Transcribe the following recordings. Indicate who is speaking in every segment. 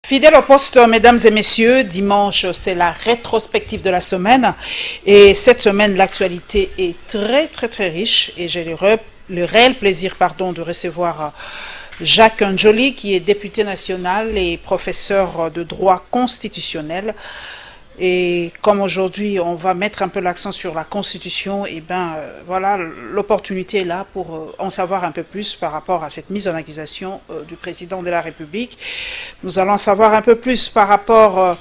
Speaker 1: Fidèle au poste, mesdames et messieurs, dimanche, c'est la rétrospective de la semaine. Et cette semaine, l'actualité est très riche. Et j'ai le réel plaisir de recevoir Jacques Njoli, qui est député national et professeur de droit constitutionnel. Et comme aujourd'hui, on va mettre un peu l'accent sur la Constitution, et voilà, l'opportunité est là pour en savoir un peu plus par rapport à cette mise en accusation du président de la République. Nous allons savoir un peu plus par rapport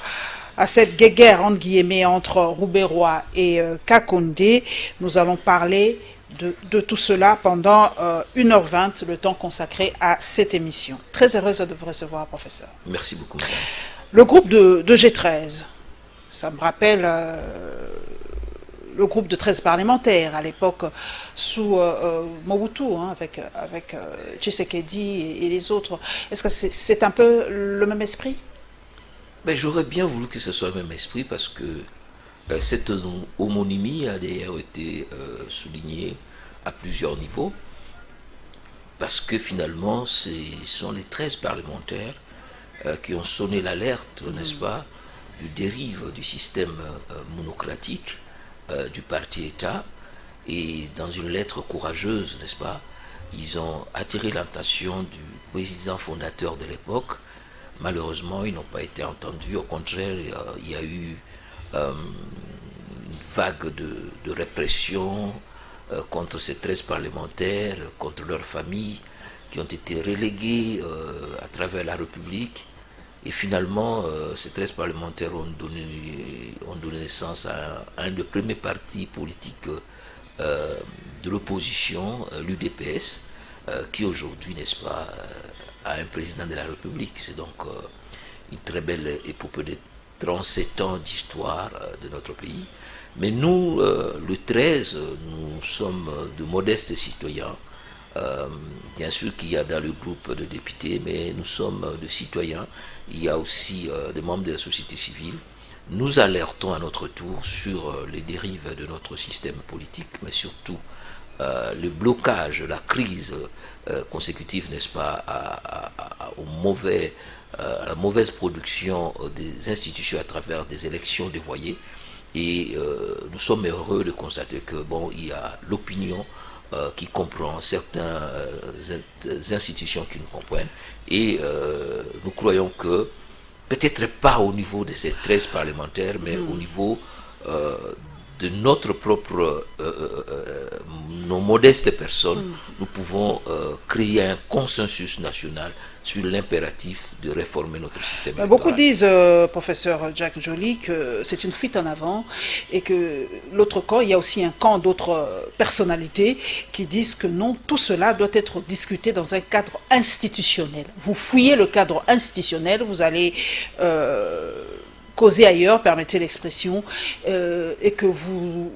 Speaker 1: à cette guéguerre, entre guillemets, entre Roubaix-Roy et Kakoundé. Nous allons parler de tout cela pendant 1h20, le temps consacré à cette émission. Très heureuse de vous recevoir, professeur.
Speaker 2: Merci beaucoup, madame.
Speaker 1: Le groupe de G13, ça me rappelle le groupe de 13 parlementaires à l'époque sous Mobutu, avec Tshisekedi et les autres. Est-ce que c'est un peu le même esprit?
Speaker 2: J'aurais bien voulu que ce soit le même esprit parce que cette homonymie a d'ailleurs été soulignée à plusieurs niveaux parce que finalement ce sont les 13 parlementaires qui ont sonné l'alerte, n'est-ce pas, du dérive du système monocratique du parti-État, et dans une lettre courageuse, n'est-ce pas, ils ont attiré l'attention du président fondateur de l'époque. Malheureusement, ils n'ont pas été entendus. Au contraire, il y a eu une vague de répression contre ces 13 parlementaires, contre leurs familles, qui ont été relégués à travers la République. Et finalement, ces 13 parlementaires ont donné naissance à un des premiers partis politiques de l'opposition, l'UDPS, qui aujourd'hui, n'est-ce pas, a un président de la République. C'est donc une très belle épopée de 37 ans d'histoire de notre pays. Mais nous, le 13, nous sommes de modestes citoyens. Bien sûr qu'il y a dans le groupe de députés, mais nous sommes de citoyens. Il y a aussi des membres de la société civile. Nous alertons à notre tour sur les dérives de notre système politique, mais surtout le blocage, la crise consécutive, n'est-ce pas, à la mauvaise production des institutions à travers des élections dévoyées. Et nous sommes heureux de constater que il y a l'opinion qui comprend certaines institutions qui nous comprennent, et nous croyons que peut-être pas au niveau de ces 13 parlementaires, mais au niveau de notre propre nos modestes personnes, nous pouvons créer un consensus national sur l'impératif de réformer notre système électoral.
Speaker 1: Beaucoup disent, professeur Jacques Njoli, que c'est une fuite en avant et que l'autre camp, il y a aussi un camp d'autres personnalités qui disent que non, tout cela doit être discuté dans un cadre institutionnel. Vous fouillez le cadre institutionnel, vous allez causer ailleurs, permettez l'expression, et que vous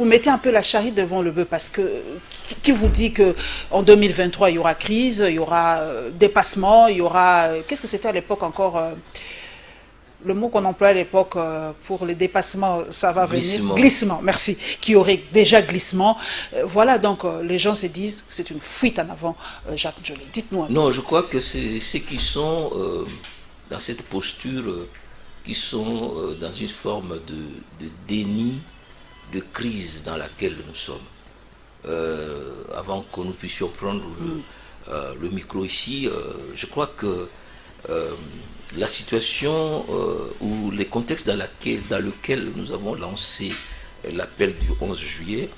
Speaker 1: mettez un peu la charrue devant le bœuf, parce que qui vous dit qu'en 2023 il y aura crise, il y aura dépassement, il y aura... Qu'est-ce que c'était à l'époque encore le mot qu'on employait à l'époque pour les dépassements, ça va venir. Glissement, merci. Qui aurait déjà glissement. Voilà, donc les gens se disent que c'est une fuite en avant, Jacques Njoli. Dites-nous un peu.
Speaker 2: Non, je crois que c'est ceux qui sont dans cette posture, qui sont dans une forme de déni, de crise dans laquelle nous sommes. Avant que nous puissions prendre le micro ici, je crois que la situation ou les contextes dans lequel nous avons lancé l'appel du 11 juillet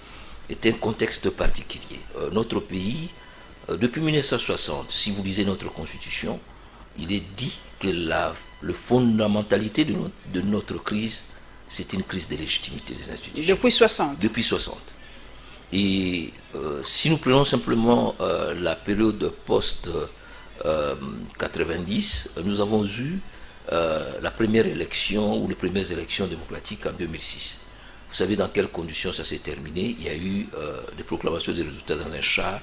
Speaker 2: est un contexte particulier. Notre pays, depuis 1960, si vous lisez notre constitution, il est dit que la fondamentalité de notre crise, c'est une crise de légitimité des institutions.
Speaker 1: Depuis 60.
Speaker 2: Depuis 60. Et si nous prenons simplement la période post-90, nous avons eu la première élection ou les premières élections démocratiques en 2006. Vous savez dans quelles conditions ça s'est terminé? Il y a eu des proclamations des résultats dans un char.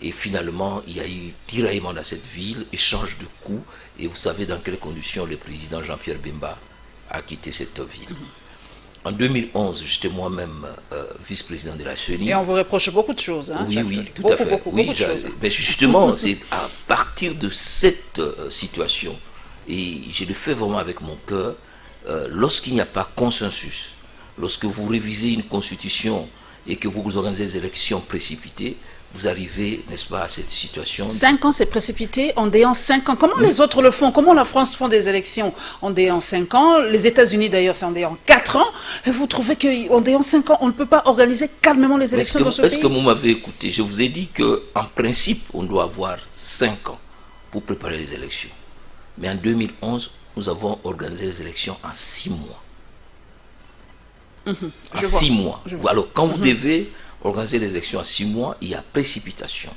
Speaker 2: Et finalement, il y a eu tiraillement dans cette ville, échange de coups. Et vous savez dans quelles conditions le président Jean-Pierre Bemba a quitté cette ville. En 2011, j'étais moi-même vice-président de la CENI.
Speaker 1: Et on vous reproche beaucoup de choses. Hein,
Speaker 2: oui, tout à fait.
Speaker 1: Beaucoup de choses.
Speaker 2: Mais justement, c'est à partir de cette situation et je le fais vraiment avec mon cœur, lorsqu'il n'y a pas consensus, lorsque vous révisez une constitution et que vous organisez des élections précipitées, vous arrivez, n'est-ce pas, à cette situation.
Speaker 1: 5 ans, c'est précipité, on est en 5 ans. Comment les autres le font? Comment la France font des élections? On est en 5 ans. Les États-Unis, d'ailleurs, c'est on est en 4 ans. Et vous trouvez qu'on est en 5 ans, on ne peut pas organiser calmement les élections dans ce pays?
Speaker 2: Est-ce que vous m'avez écouté? Je vous ai dit qu'en principe, on doit avoir 5 ans pour préparer les élections. Mais en 2011, nous avons organisé les élections en 6 mois. En 6 mois. Alors, quand vous devez organiser les élections en 6 mois, il y a précipitation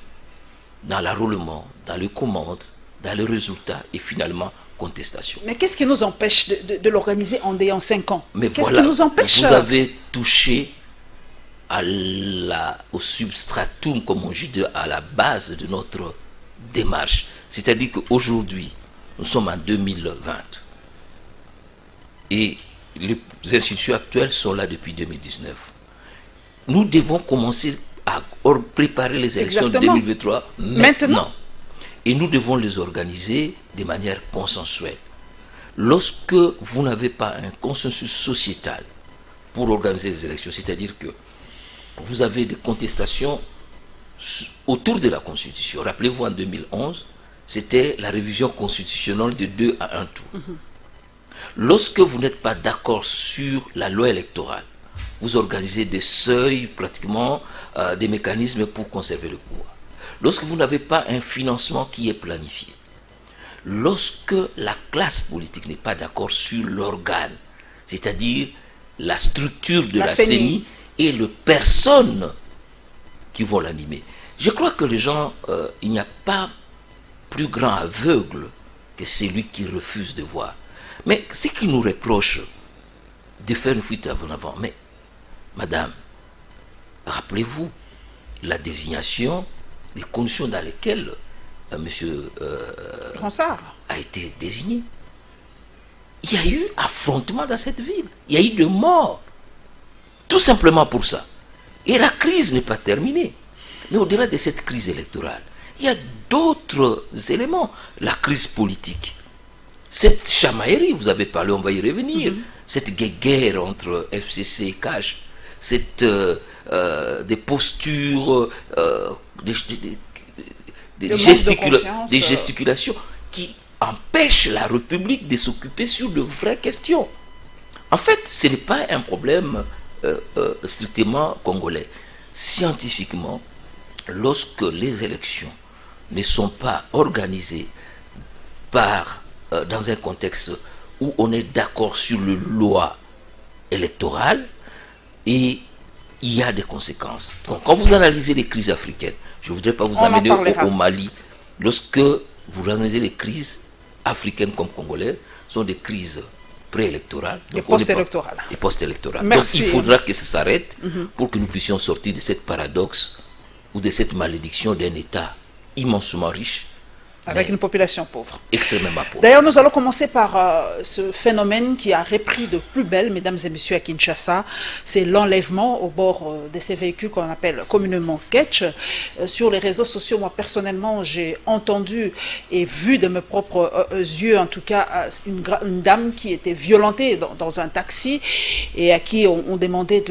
Speaker 2: dans l'enrôlement, dans les commandes, dans les résultats et finalement contestation.
Speaker 1: Mais qu'est-ce qui nous empêche de l'organiser en 5 ans? Qu'est-ce qui nous empêche?
Speaker 2: Vous avez touché au substratum, comme on dit, à la base de notre démarche. C'est-à-dire qu'aujourd'hui, nous sommes en 2020 et les institutions actuelles sont là depuis 2019. Nous devons commencer à préparer les élections de 2023 maintenant. Et nous devons les organiser de manière consensuelle. Lorsque vous n'avez pas un consensus sociétal pour organiser les élections, c'est-à-dire que vous avez des contestations autour de la Constitution. Rappelez-vous, en 2011, c'était la révision constitutionnelle de 2 à 1 tour. Lorsque vous n'êtes pas d'accord sur la loi électorale, vous organisez des seuils, pratiquement des mécanismes pour conserver le pouvoir. Lorsque vous n'avez pas un financement qui est planifié, lorsque la classe politique n'est pas d'accord sur l'organe, c'est-à-dire la structure de la CENI et les personnes qui vont l'animer. Je crois que les gens, il n'y a pas plus grand aveugle que celui qui refuse de voir. Mais ce qui nous reproche de faire une fuite en avant, mais madame, rappelez-vous la désignation, les conditions dans lesquelles monsieur
Speaker 1: Ronsard
Speaker 2: a été désigné. Il y a eu affrontement dans cette ville. Il y a eu de morts. Tout simplement pour ça. Et la crise n'est pas terminée. Mais au-delà de cette crise électorale, il y a d'autres éléments. La crise politique. Cette chamaillerie, vous avez parlé, on va y revenir. Cette guerre entre FCC et CAJ. Des postures, des gesticulations qui empêchent la République de s'occuper sur de vraies questions. En fait, ce n'est pas un problème strictement congolais. Scientifiquement, lorsque les élections ne sont pas organisées dans un contexte où on est d'accord sur le loi électorale, et il y a des conséquences. Donc, quand vous analysez les crises africaines, je ne voudrais pas vous amener au Mali, lorsque vous analysez les crises africaines comme congolaises, sont des crises préélectorales
Speaker 1: et post-électorales.
Speaker 2: Donc il faudra que ça s'arrête pour que nous puissions sortir de cette paradoxe ou de cette malédiction d'un État immensement riche
Speaker 1: avec une population pauvre.
Speaker 2: Extrêmement pauvre.
Speaker 1: D'ailleurs, nous allons commencer par ce phénomène qui a repris de plus belle, mesdames et messieurs, à Kinshasa. C'est l'enlèvement au bord de ces véhicules qu'on appelle communément ketch. Sur les réseaux sociaux, moi, personnellement, j'ai entendu et vu de mes propres yeux, en tout cas, une dame qui était violentée dans un taxi et à qui on demandait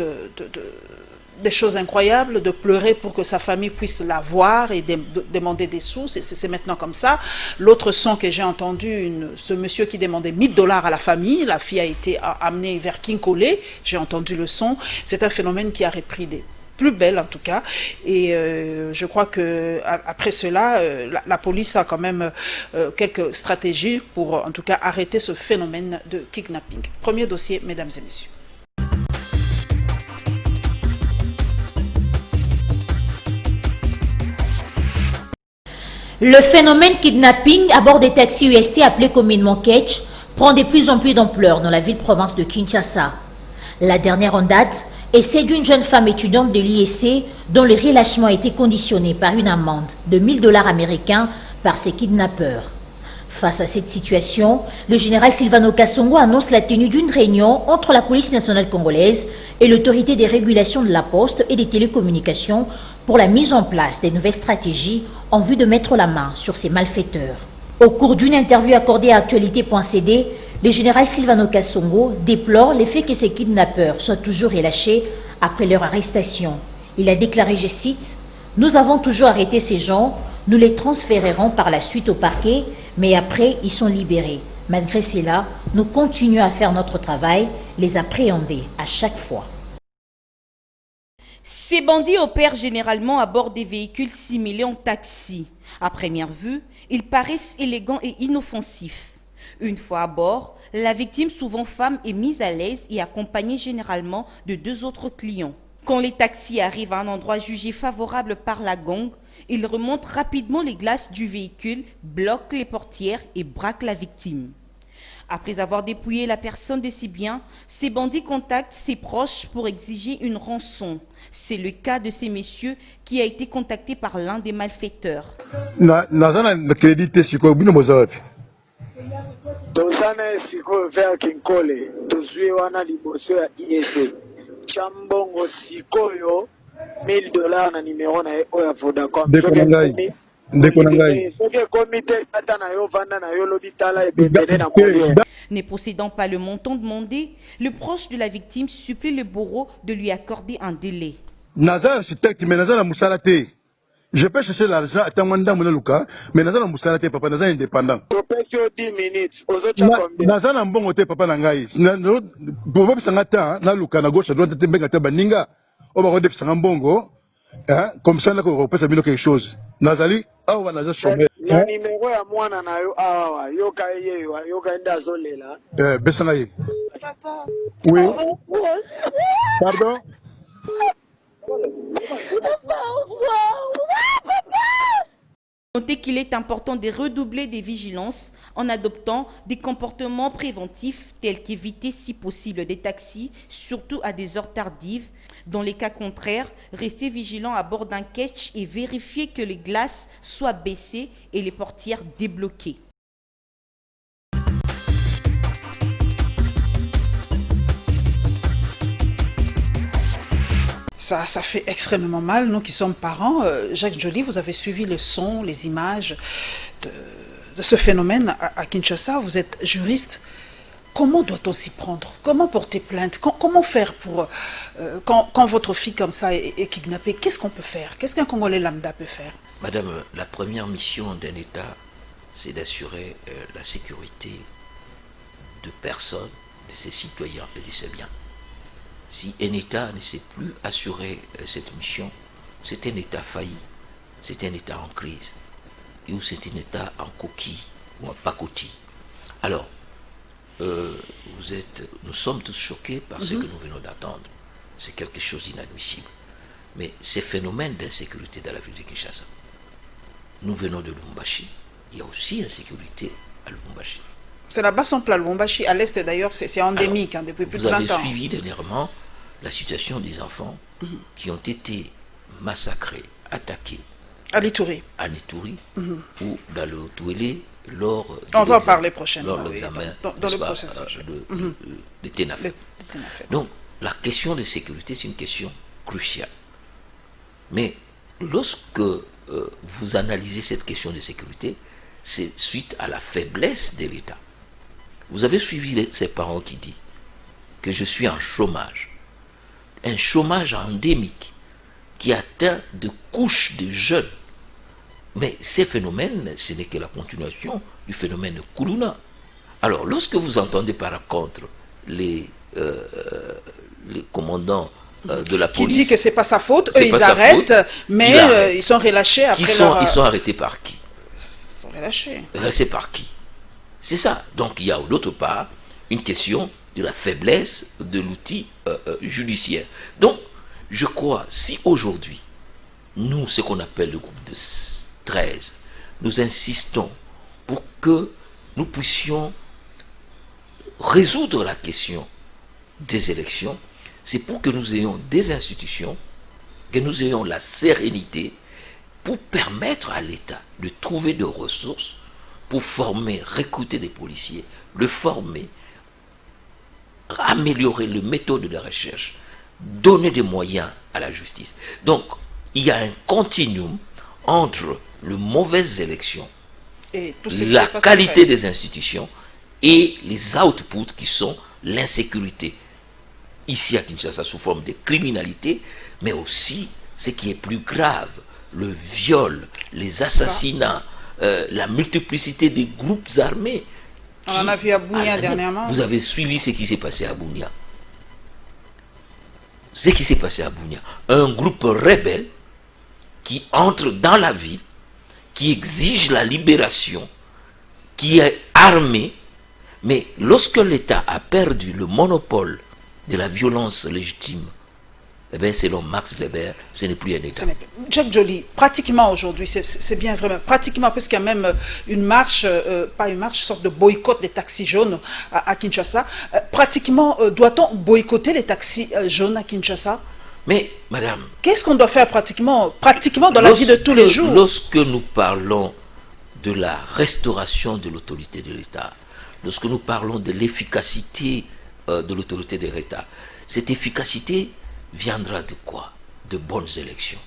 Speaker 1: des choses incroyables, de pleurer pour que sa famille puisse la voir et demander des sous. C'est maintenant comme ça. L'autre son que j'ai entendu, ce monsieur qui demandait $1000 à la famille, la fille a été amenée vers Kinkole, j'ai entendu le son. C'est un phénomène qui a repris des plus belles en tout cas, et je crois que après cela, la police a quand même quelques stratégies pour en tout cas arrêter ce phénomène de kidnapping. Premier dossier, mesdames et messieurs.
Speaker 3: Le phénomène kidnapping à bord des taxis UST appelés communément ketch prend de plus en plus d'ampleur dans la ville-province de Kinshasa. La dernière en date est celle d'une jeune femme étudiante de l'IEC dont le relâchement a été conditionné par une amende de $1000 américains par ses kidnappeurs. Face à cette situation, le général Silvano Kasongo annonce la tenue d'une réunion entre la police nationale congolaise et l'autorité des régulations de la poste et des télécommunications pour la mise en place des nouvelles stratégies en vue de mettre la main sur ces malfaiteurs. Au cours d'une interview accordée à Actualité.cd, le général Silvano Kasongo déplore le fait que ces kidnappeurs soient toujours relâchés après leur arrestation. Il a déclaré, je cite, « Nous avons toujours arrêté ces gens, nous les transférerons par la suite au parquet, mais après ils sont libérés. Malgré cela, nous continuons à faire notre travail, les appréhender à chaque fois. »
Speaker 4: Ces bandits opèrent généralement à bord des véhicules similés en taxi. À première vue, ils paraissent élégants et inoffensifs. Une fois à bord, la victime, souvent femme, est mise à l'aise et accompagnée généralement de 2 autres clients. Quand les taxis arrivent à un endroit jugé favorable par la gang, ils remontent rapidement les glaces du véhicule, bloquent les portières et braquent la victime. Après avoir dépouillé la personne de ses biens, ces bandits contactent ses proches pour exiger une rançon. C'est le cas de ces messieurs qui a été contacté par l'un des malfaiteurs.
Speaker 5: $1000 na numéro na oya Vodacom.
Speaker 4: Ne possédant pas le montant demandé, le proche de la victime supplie le bourreau de lui accorder un délai.
Speaker 6: Je peux chercher l'argent à Tamanda Mounalouka, mais Nazana Moussalate, papa, Nazana indépendant.
Speaker 5: 10 minutes.
Speaker 6: Nazana bon côté, papa Nangaï. Pour Sangata, Naluka, na gauche, à droite, Tembengata Baninga, on va redéfinir Sangambongo, comme ça, on peut savoir quelque chose. Nazali, ah, on va Nazar chômer.
Speaker 5: La numéro à moi, Nanayo, ah, Yoka, Yoka, Ndazolela.
Speaker 6: Bessangaye.
Speaker 5: Papa.
Speaker 6: Oui. Pardon?
Speaker 4: Notez qu'il est important de redoubler des vigilances en adoptant des comportements préventifs tels qu'éviter si possible des taxis, surtout à des heures tardives. Dans les cas contraires, restez vigilant à bord d'un ketch et vérifiez que les glaces soient baissées et les portières débloquées.
Speaker 1: Ça fait extrêmement mal, nous qui sommes parents. Jacques Joly, vous avez suivi le son, les images de ce phénomène à Kinshasa. Vous êtes juriste. Comment doit-on s'y prendre? Comment porter plainte? Comment faire pour... quand votre fille comme ça est kidnappée, qu'est-ce qu'on peut faire? Qu'est-ce qu'un Congolais lambda peut faire?
Speaker 2: Madame, la première mission d'un État, c'est d'assurer la sécurité de personnes, de ses citoyens et de ses biens. Si un État ne sait plus assurer cette mission, c'est un État failli, c'est un État en crise, ou c'est un État en coquille ou en pacotille. Alors, nous sommes tous choqués par ce que nous venons d'entendre. C'est quelque chose d'inadmissible. Mais ces phénomènes d'insécurité dans la ville de Kinshasa, nous venons de Lubumbashi, il y a aussi insécurité à Lubumbashi.
Speaker 1: C'est la bassin plat Lubumbashi, à l'est d'ailleurs, c'est endémique. Alors, depuis plus de 20 ans.
Speaker 2: Vous avez suivi dernièrement la situation des enfants qui ont été massacrés, attaqués
Speaker 1: à l'Ituri,
Speaker 2: ou dans le Touélé lors
Speaker 1: on va en parler prochainement
Speaker 2: lors de l'examen
Speaker 1: dans le processus
Speaker 2: de Ténafé. Donc la question de sécurité, c'est une question cruciale. Mais lorsque vous analysez cette question de sécurité, c'est suite à la faiblesse de l'État. Vous avez suivi ces parents qui disent que je suis en chômage. Un chômage endémique qui atteint de couches de jeunes. Mais ces phénomènes, ce n'est que la continuation du phénomène Kuluna. Alors, lorsque vous entendez par contre les commandants de la police...
Speaker 1: Qui dit que ce n'est pas sa faute, eux ils arrêtent, mais ils sont relâchés après
Speaker 2: Ils sont arrêtés par qui?
Speaker 1: Ils sont relâchés.
Speaker 2: Relâchés par qui? C'est ça. Donc, il y a d'autre part une question de la faiblesse de l'outil judiciaire. Donc, je crois, si aujourd'hui, nous, ce qu'on appelle le groupe de 13, nous insistons pour que nous puissions résoudre la question des élections, c'est pour que nous ayons des institutions, que nous ayons la sérénité pour permettre à l'État de trouver des ressources pour former, recruter des policiers, le former, améliorer les méthodes de recherche, donner des moyens à la justice. Donc, il y a un continuum entre les mauvaises élections
Speaker 1: Et tout ce qui
Speaker 2: la
Speaker 1: s'est passé
Speaker 2: qualité
Speaker 1: après.
Speaker 2: des institutions et les outputs qui sont l'insécurité. Ici à Kinshasa sous forme de criminalité, mais aussi ce qui est plus grave, le viol, les assassinats, la multiplicité des groupes armés.
Speaker 1: On en a vu à Bunia
Speaker 2: Ah,
Speaker 1: dernièrement.
Speaker 2: vous avez suivi ce qui s'est passé à Bunia. Ce qui s'est passé à Bunia. Un groupe rebelle qui entre dans la ville, qui exige la libération, qui est armé, mais lorsque l'État a perdu le monopole de la violence légitime, eh bien, selon Max Weber, ce n'est plus un État.
Speaker 1: Jack Joly, pratiquement aujourd'hui, c'est bien vraiment, pratiquement, puisqu'il y a même une marche, pas une marche, une sorte de boycott des taxis jaunes à Kinshasa. Pratiquement, doit-on boycotter les taxis jaunes à Kinshasa?
Speaker 2: Mais, madame,
Speaker 1: Qu'est-ce qu'on doit faire pratiquement dans la vie de tous les jours?
Speaker 2: Lorsque nous parlons de la restauration de l'autorité de l'État, lorsque nous parlons de l'efficacité de l'autorité de l'État, cette efficacité viendra de quoi? De bonnes élections.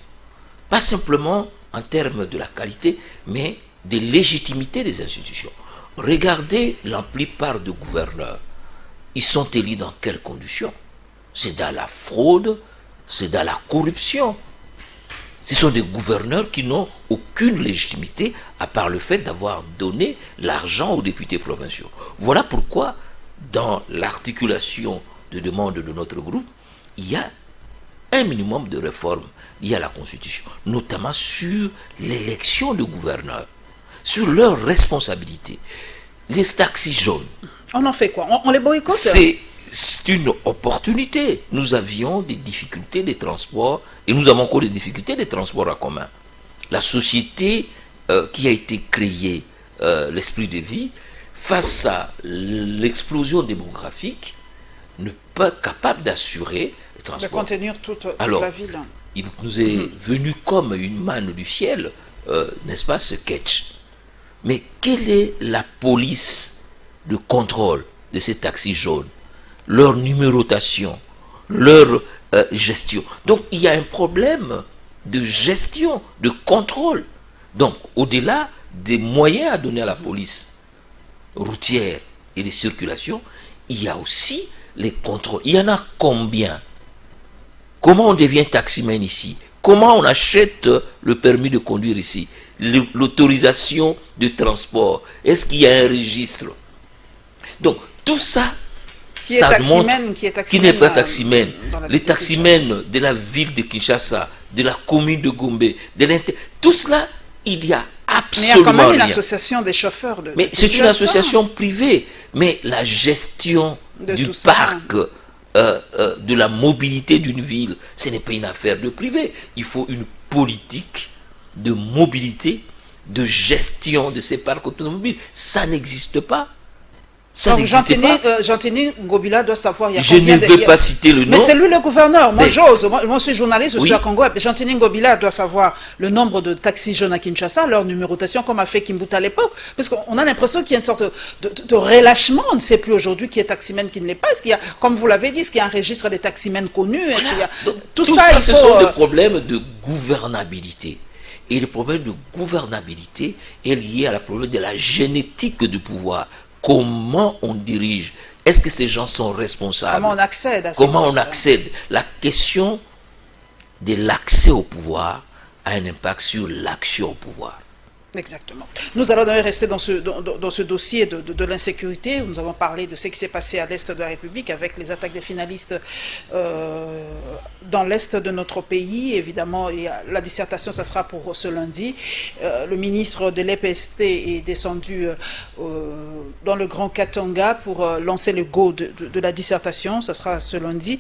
Speaker 2: Pas simplement en termes de la qualité, mais de légitimité des institutions. Regardez la plupart des gouverneurs. Ils sont élus dans quelles conditions? C'est dans la fraude, c'est dans la corruption. Ce sont des gouverneurs qui n'ont aucune légitimité à part le fait d'avoir donné l'argent aux députés provinciaux. Voilà pourquoi, dans l'articulation de demande de notre groupe, il y a un minimum de réformes liées à la Constitution, notamment sur l'élection de gouverneurs, sur leurs responsabilités. Les taxis jaunes,
Speaker 1: On en fait quoi? On les boycotte?
Speaker 2: c'est une opportunité. Nous avions des difficultés de transport et nous avons encore des difficultés de transport en commun. La société qui a été créée, l'esprit de vie, face à l'explosion démographique, n'est pas capable d'assurer le
Speaker 1: De
Speaker 2: transport.
Speaker 1: contenir toute
Speaker 2: Alors,
Speaker 1: la ville.
Speaker 2: Il nous est venu comme une manne du ciel, n'est-ce pas, ce sketch. Mais quelle est la police de contrôle de ces taxis jaunes? Leur numérotation, leur gestion. Donc il y a un problème de gestion, de contrôle. Donc au-delà des moyens à donner à la police routière et de circulation, il y a aussi les contrôles. Il y en a combien? Comment on devient taximan ici? Comment on achète le permis de conduire ici? L'autorisation de transport? Est-ce qu'il y a un registre? Donc tout ça,
Speaker 1: Qui est
Speaker 2: ça
Speaker 1: taximan,
Speaker 2: montre
Speaker 1: qui est taximan
Speaker 2: qui n'est pas
Speaker 1: dans-
Speaker 2: taximan.
Speaker 1: dans la
Speaker 2: Les
Speaker 1: ville de
Speaker 2: taximens de la ville de Kinshasa, de la commune de Gombe, tout cela, il y a
Speaker 1: Mais il y a
Speaker 2: absolument
Speaker 1: quand même une
Speaker 2: rien.
Speaker 1: association des chauffeurs de
Speaker 2: Mais
Speaker 1: de
Speaker 2: c'est une
Speaker 1: Kinshasa.
Speaker 2: association privée. Mais la gestion
Speaker 1: De
Speaker 2: du
Speaker 1: tout ça.
Speaker 2: parc, de la mobilité d'une ville, ce n'est pas une affaire de privé. Il faut une politique de mobilité, de gestion de ces parcs automobiles. Ça n'existe pas. Ça
Speaker 1: Donc
Speaker 2: n'existe pas.
Speaker 1: Jean-Tini Ngobila doit savoir il y a
Speaker 2: Je
Speaker 1: combien
Speaker 2: ne
Speaker 1: de-
Speaker 2: veux
Speaker 1: il y a-
Speaker 2: pas citer le nom.
Speaker 1: Mais c'est lui le gouverneur. Moi,
Speaker 2: Mais-
Speaker 1: j'ose. Moi, je suis journaliste, je
Speaker 2: Oui.
Speaker 1: suis à Congo. Jean-Tini Ngobila doit savoir le nombre de taxis jaunes à Kinshasa, leur numérotation, comme a fait Kimbuta à l'époque. Parce qu'on a l'impression qu'il y a une sorte de relâchement. On ne sait plus aujourd'hui qui est taximan, qui ne l'est pas. Est-ce qu'il y a, comme vous l'avez dit, est-ce qu'il y a un registre des taximens connus? Est-ce qu'il y a...
Speaker 2: Donc,
Speaker 1: Tout
Speaker 2: tout
Speaker 1: ça,
Speaker 2: ça,
Speaker 1: il
Speaker 2: ce
Speaker 1: faut,
Speaker 2: sont des problèmes de gouvernabilité. Et le problème de gouvernabilité est lié à la problème de la génétique du pouvoir. Comment on dirige? Est-ce que ces gens sont responsables?
Speaker 1: Comment on accède à ces
Speaker 2: Comment on
Speaker 1: postes-là?
Speaker 2: accède? La question de l'accès au pouvoir a un impact sur l'action au pouvoir.
Speaker 1: Exactement. Nous allons d'ailleurs rester dans ce dossier de l'insécurité. Nous avons parlé de ce qui s'est passé à l'est de la République avec les attaques des finalistes dans l'est de notre pays. Évidemment, et la dissertation, ça sera pour ce lundi. Le ministre de l'EPST est descendu dans le Grand Katanga pour lancer le go de la dissertation. Ça sera ce lundi.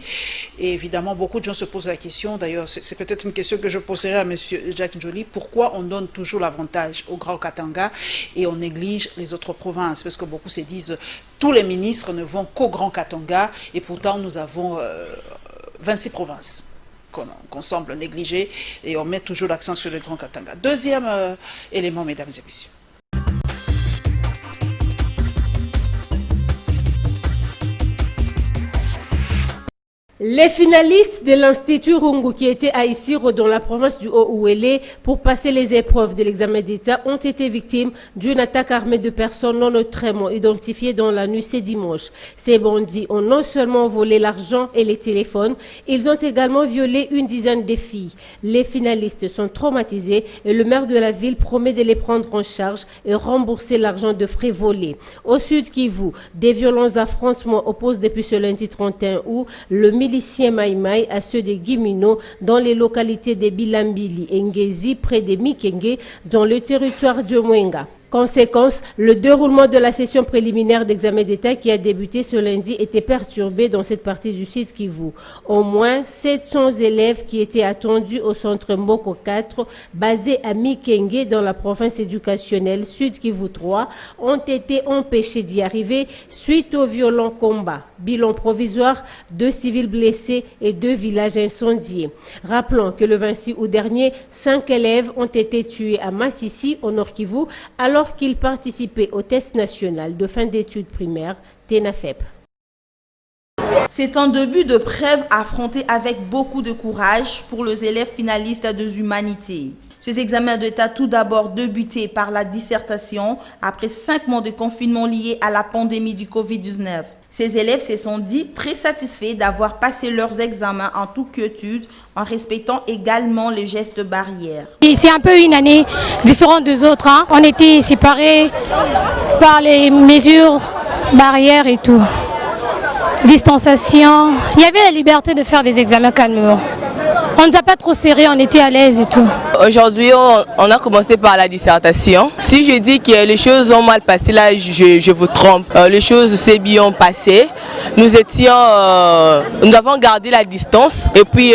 Speaker 1: Et évidemment, beaucoup de gens se posent la question. D'ailleurs, c'est peut-être une question que je poserai à M. Jack Joly. Pourquoi on donne toujours l'avantage au Grand Katanga et on néglige les autres provinces? Parce que beaucoup se disent tous les ministres ne vont qu'au Grand Katanga et pourtant nous avons 26 provinces qu'on semble négliger et on met toujours l'accent sur le Grand Katanga. Deuxième élément, mesdames et messieurs.
Speaker 7: Les finalistes de l'Institut Rungu qui étaient à Isiro dans la province du Haut-Ouélé pour passer les épreuves de l'examen d'État ont été victimes d'une attaque armée de personnes non autrement identifiées dans la nuit ce dimanche. Ces bandits ont non seulement volé l'argent et les téléphones, ils ont également violé une dizaine de filles. Les finalistes sont traumatisés et le maire de la ville promet de les prendre en charge et rembourser l'argent de frais volés. Au sud Kivu, des violents affrontements opposent depuis ce lundi 31 août le milicien Maïmaï à ceux de Guimino dans les localités de Bilambili et Ngezi près de Mikenge dans le territoire de Mwenga. Conséquence, le déroulement de la session préliminaire d'examen d'État qui a débuté ce lundi était perturbé dans cette partie du Sud Kivu. Au moins 700 élèves qui étaient attendus au centre Mboko 4, basé à Mikenge dans la province éducationnelle Sud Kivu 3, ont été empêchés d'y arriver suite aux violents combats. Bilan provisoire, 2 civils blessés et 2 villages incendiés. Rappelons que le 26 août dernier, 5 élèves ont été tués à Massissi, au Nord Kivu, alors qu'ils participaient au test national de fin d'études primaires TENAFEP.
Speaker 4: C'est un début de preuve affronté avec beaucoup de courage pour les élèves finalistes des humanités. Ces examens d'État tout d'abord débutés par la dissertation après 5 mois de confinement liés à la pandémie du Covid-19. Ces élèves se sont dit très satisfaits d'avoir passé leurs examens en toute quiétude en respectant également les gestes barrières.
Speaker 8: C'est un peu une année différente des autres. On était séparés par les mesures barrières et tout. Distanciation. Il y avait la liberté de faire des examens calmement. On ne nous a pas trop serré, on était à l'aise et tout.
Speaker 9: Aujourd'hui, on a commencé par la dissertation. Si je dis que les choses ont mal passé, là, je vous trompe. Les choses s'est bien passées. Nous avons gardé la distance. Et puis,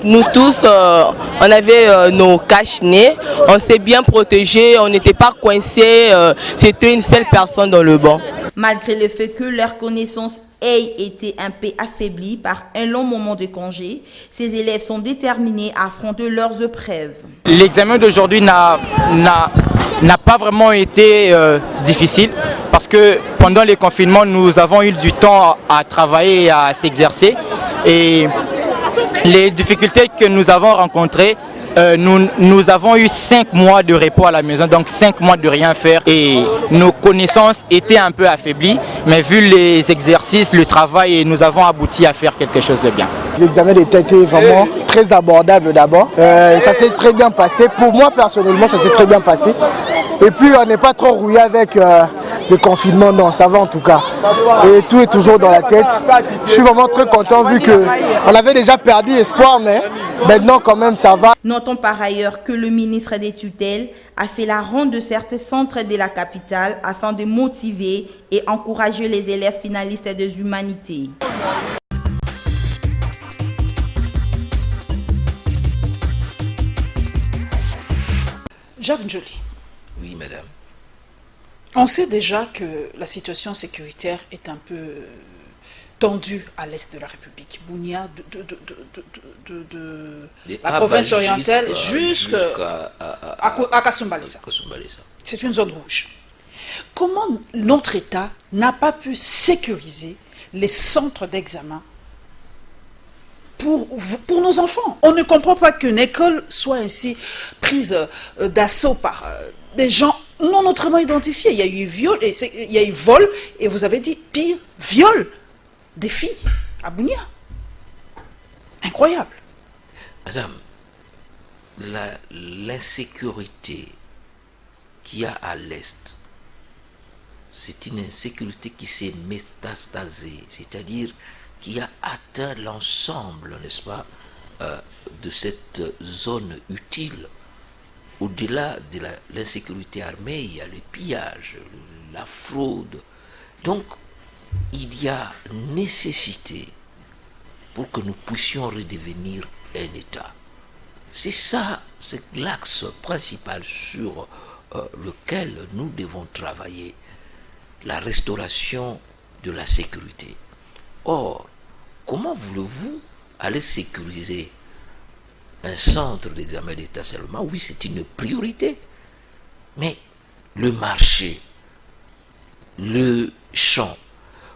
Speaker 9: nous tous, on avait nos cache-nez. On s'est bien protégés, on n'était pas coincés. C'était une seule personne dans le banc.
Speaker 4: Malgré le fait que leur connaissance ait été un peu affaiblie par un long moment de congé, ces élèves sont déterminés à affronter leurs épreuves.
Speaker 10: L'examen d'aujourd'hui n'a pas vraiment été difficile parce que pendant les confinements, nous avons eu du temps à travailler et à s'exercer. Et les difficultés que nous avons rencontrées, nous avons eu 5 mois de repos à la maison, donc 5 mois de rien faire et nos connaissances étaient un peu affaiblies, mais vu les exercices, le travail, nous avons abouti à faire quelque chose de bien.
Speaker 11: L'examen d'État était vraiment très abordable d'abord, ça s'est très bien passé, pour moi personnellement ça s'est très bien passé et puis on n'est pas trop rouillé avec le confinement, non, ça va en tout cas et tout est toujours dans la tête. Je suis vraiment très content vu qu'on avait déjà perdu espoir, mais maintenant quand même ça va.
Speaker 4: Notons par ailleurs que le ministre des tutelles a fait la ronde de certains centres de la capitale afin de motiver et encourager les élèves finalistes des humanités.
Speaker 1: Jacques Njoli.
Speaker 2: Oui, madame.
Speaker 1: On sait déjà que la situation sécuritaire est un peu tendue à l'est de la République. Bounia, de la province orientale jusqu'à Kasumbalesa. C'est une zone rouge. Comment notre État n'a pas pu sécuriser les centres d'examen pour nos enfants? On ne comprend pas qu'une école soit ainsi prise d'assaut par des gens non autrement identifiés. Il y a eu viol, il y a eu vol, et vous avez dit pire, viol des filles à Bounia. Incroyable.
Speaker 2: Madame, l'insécurité qu'il y a à l'Est, c'est une insécurité qui s'est métastasée, c'est-à-dire qui a atteint l'ensemble, n'est-ce pas, de cette zone utile. Au-delà de l'insécurité armée, il y a le pillage, la fraude. Donc, il y a nécessité pour que nous puissions redevenir un État. C'est ça, c'est l'axe principal sur lequel nous devons travailler, la restauration de la sécurité. Or, comment voulez-vous aller sécuriser un centre d'examen d'État seulement? Oui, c'est une priorité. Mais le marché, le champ,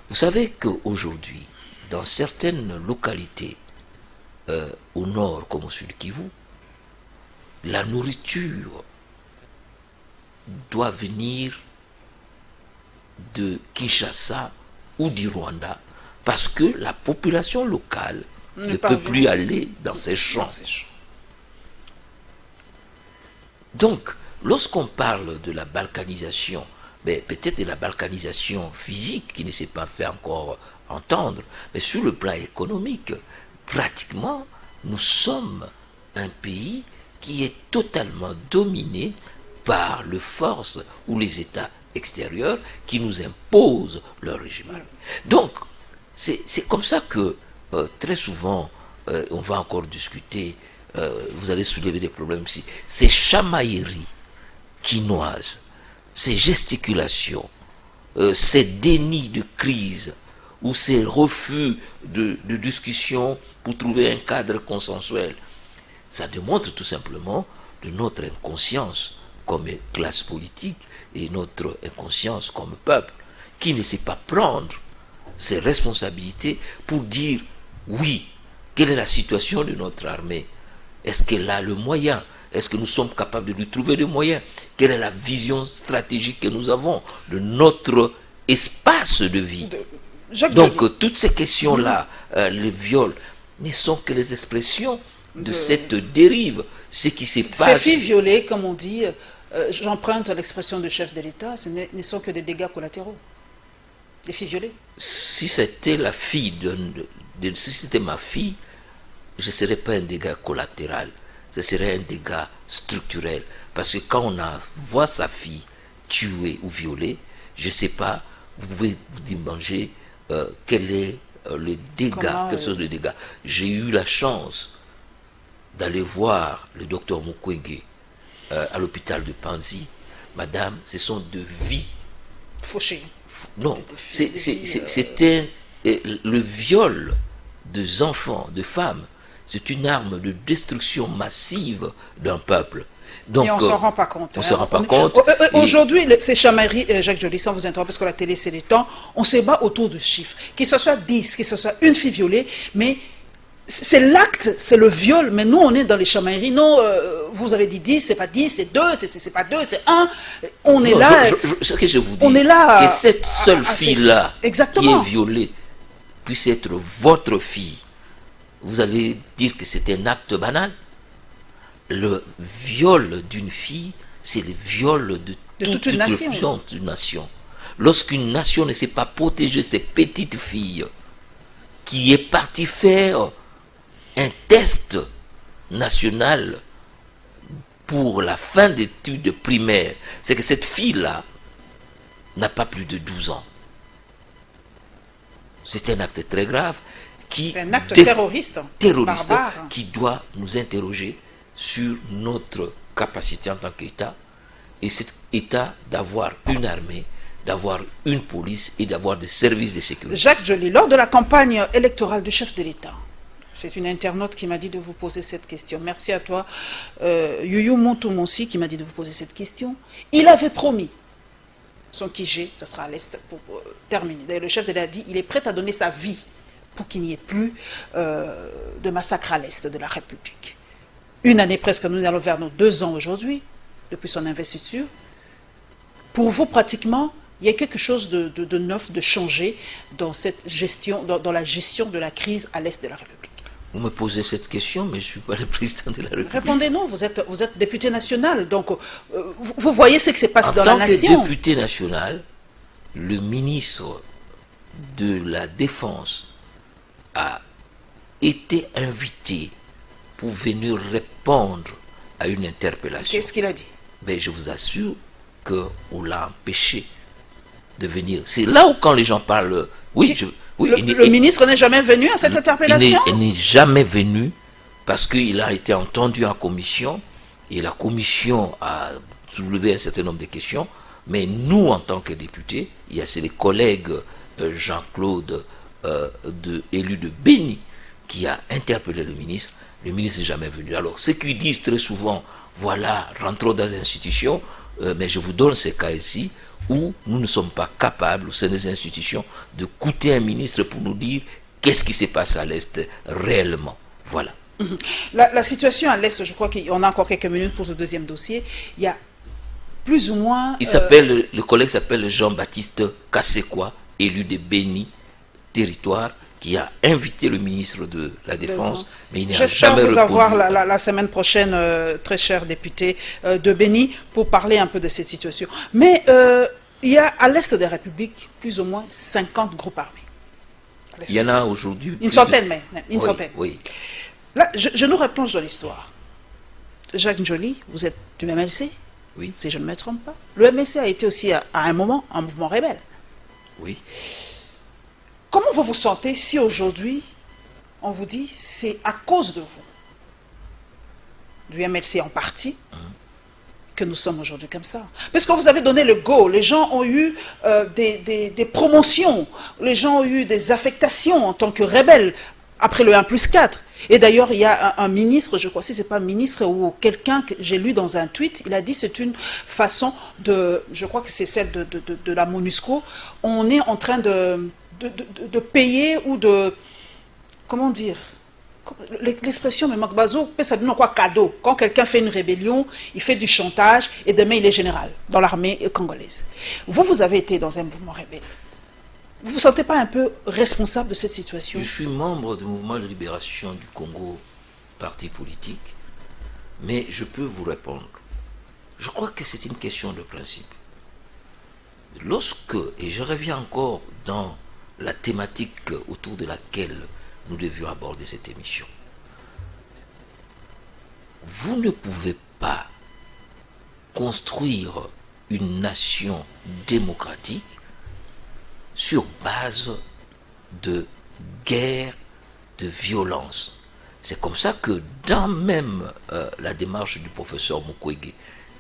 Speaker 2: vous savez qu'aujourd'hui, dans certaines localités, au nord comme au sud Kivu, la nourriture doit venir de Kinshasa ou du Rwanda parce que la population locale ne peut plus aller dans ces champs. Donc, lorsqu'on parle de la balkanisation, peut-être de la balkanisation physique qui ne s'est pas fait encore entendre, mais sur le plan économique, pratiquement, nous sommes un pays qui est totalement dominé par les forces ou les États extérieurs qui nous imposent leur régime. Donc, c'est comme ça que très souvent, on va encore discuter, vous allez soulever des problèmes ici, ces chamailleries quinoises, ces gesticulations, ces dénis de crise ou ces refus de discussion pour trouver un cadre consensuel, ça démontre tout simplement de notre inconscience comme classe politique et notre inconscience comme peuple qui ne sait pas prendre ses responsabilités pour dire oui, quelle est la situation de notre armée? Est-ce qu'elle a le moyen? Est-ce que nous sommes capables de lui trouver des moyens? Quelle est la vision stratégique que nous avons de notre espace de vie? Donc toutes ces questions-là, les viols, ne sont que les expressions de cette dérive. Ce qui se passe...
Speaker 1: Ces filles violées, comme on dit, j'emprunte l'expression du chef de l'État, ce ne sont que des dégâts collatéraux. Des filles violées. Si
Speaker 2: c'était la fille, si c'était ma fille, je ne serais pas un dégât collatéral, ce serait un dégât structurel. Parce que quand on voit sa fille tuée ou violée, je ne sais pas, vous pouvez vous demander quel est le dégât, quelle sorte de dégâts. J'ai eu la chance d'aller voir le docteur Mukwege à l'hôpital de Panzi. Madame, ce sont de vies
Speaker 1: fauchées.
Speaker 2: Non, c'était le viol des enfants, de femmes. C'est une arme de destruction massive d'un peuple. Donc,
Speaker 1: et on ne s'en rend pas compte.
Speaker 2: On ne s'en rend pas compte.
Speaker 1: Aujourd'hui, ces chamailleries, Jacques Joly, sans vous interrompre, parce que la télé, c'est les temps, on se bat autour de chiffres. Que ce soit 10, que ce soit une fille violée, mais c'est l'acte, c'est le viol. Mais nous, on est dans les chamailleries. Non, vous avez dit 10, c'est pas 10, c'est 2, c'est pas 2, c'est 1. On est là.
Speaker 2: Ce que je vous dis,
Speaker 1: on est là,
Speaker 2: que cette seule fille-là qui est violée puisse être votre fille, vous allez dire que c'est un acte banal? Le viol d'une fille, c'est le viol de toute une nation. Lorsqu'une nation ne sait pas protéger ses petites filles, qui est partie faire un test national pour la fin d'études primaires, c'est que cette fille-là n'a pas plus de 12 ans. C'est un acte très grave qui
Speaker 1: un acte terroriste barbare,
Speaker 2: qui doit nous interroger sur notre capacité en tant qu'État, et cet État d'avoir une armée, d'avoir une police et d'avoir des services de sécurité.
Speaker 1: Jacques Joly, lors de la campagne électorale du chef de l'État, c'est une internaute qui m'a dit de vous poser cette question. Merci à toi, Youyou Montoumonsi, qui m'a dit de vous poser cette question. Il avait promis son Kijé, ça sera à l'Est pour terminer. D'ailleurs, le chef de l'État a dit qu'il est prêt à donner sa vie pour qu'il n'y ait plus de massacre à l'Est de la République. Une année presque, nous allons vers nos 2 ans aujourd'hui, depuis son investiture. Pour vous, pratiquement, il y a quelque chose de neuf, de changé dans cette gestion, dans la gestion de la crise à l'Est de la République.
Speaker 2: Vous me posez cette question, mais je ne suis pas le président de la République.
Speaker 1: Répondez-nous, vous êtes député national, donc vous voyez ce qui se passe dans la nation.
Speaker 2: En tant que député national, le ministre de la Défense a été invité pour venir répondre à une interpellation.
Speaker 1: Qu'est-ce qu'il a dit?
Speaker 2: Je vous assure qu'on l'a empêché de venir. C'est là où quand les gens parlent... Oui,
Speaker 1: le ministre n'est jamais venu à cette interpellation?
Speaker 2: Il n'est jamais venu parce qu'il a été entendu en commission et la commission a soulevé un certain nombre de questions. Mais nous, en tant que députés, il y a ses collègues Jean-Claude, élu de Béni, qui a interpellé le ministre. Le ministre n'est jamais venu. Alors, ceux qui disent très souvent, voilà, rentrons dans les institutions, mais je vous donne ces cas ici où nous ne sommes pas capables, au sein des institutions, de coûter un ministre pour nous dire qu'est-ce qui se passe à l'Est réellement. Voilà.
Speaker 1: La situation à l'Est, je crois qu'on a encore quelques minutes pour ce deuxième dossier. Il y a plus ou moins...
Speaker 2: Le collègue s'appelle Jean-Baptiste Kassekwa, élu de Béni, territoire, qui a invité le ministre de la Défense, mais il n'a jamais répondu.
Speaker 1: J'espère vous avoir la semaine prochaine, très cher député de Béni, pour parler un peu de cette situation. Mais il y a à l'Est des Républiques plus ou moins 50 groupes armés.
Speaker 2: Il y en a aujourd'hui...
Speaker 1: Une centaine même, une centaine.
Speaker 2: Oui.
Speaker 1: Là, je nous replonge dans l'histoire. Jacques Njoli, vous êtes du MLC?
Speaker 2: Oui.
Speaker 1: Si je ne me trompe pas. Le MLC a été aussi à un moment un mouvement rebelle.
Speaker 2: Oui.
Speaker 1: Comment vous vous sentez si aujourd'hui, on vous dit c'est à cause de vous, du MLC en partie, que nous sommes aujourd'hui comme ça? Parce que vous avez donné le go, les gens ont eu des promotions, les gens ont eu des affectations en tant que rebelles après le 1+4. Et d'ailleurs, il y a un ministre, je crois, si ce n'est pas un ministre ou quelqu'un que j'ai lu dans un tweet, il a dit c'est une façon de, je crois que c'est celle de la MONUSCO, on est en train de payer ou de, comment dire, l'expression me manque, bazo, ça dit quoi, cadeau. Quand quelqu'un fait une rébellion, il fait du chantage et demain il est général dans l'armée congolaise. Vous avez été dans un mouvement rebelle. Vous ne vous sentez pas un peu responsable de cette situation?
Speaker 2: Je suis membre du mouvement de libération du Congo, parti politique, mais je peux vous répondre. Je crois que c'est une question de principe. Lorsque, et je reviens encore dans la thématique autour de laquelle nous devions aborder cette émission, vous ne pouvez pas construire une nation démocratique sur base de guerre, de violence. C'est comme ça que dans même la démarche du professeur Mukwege,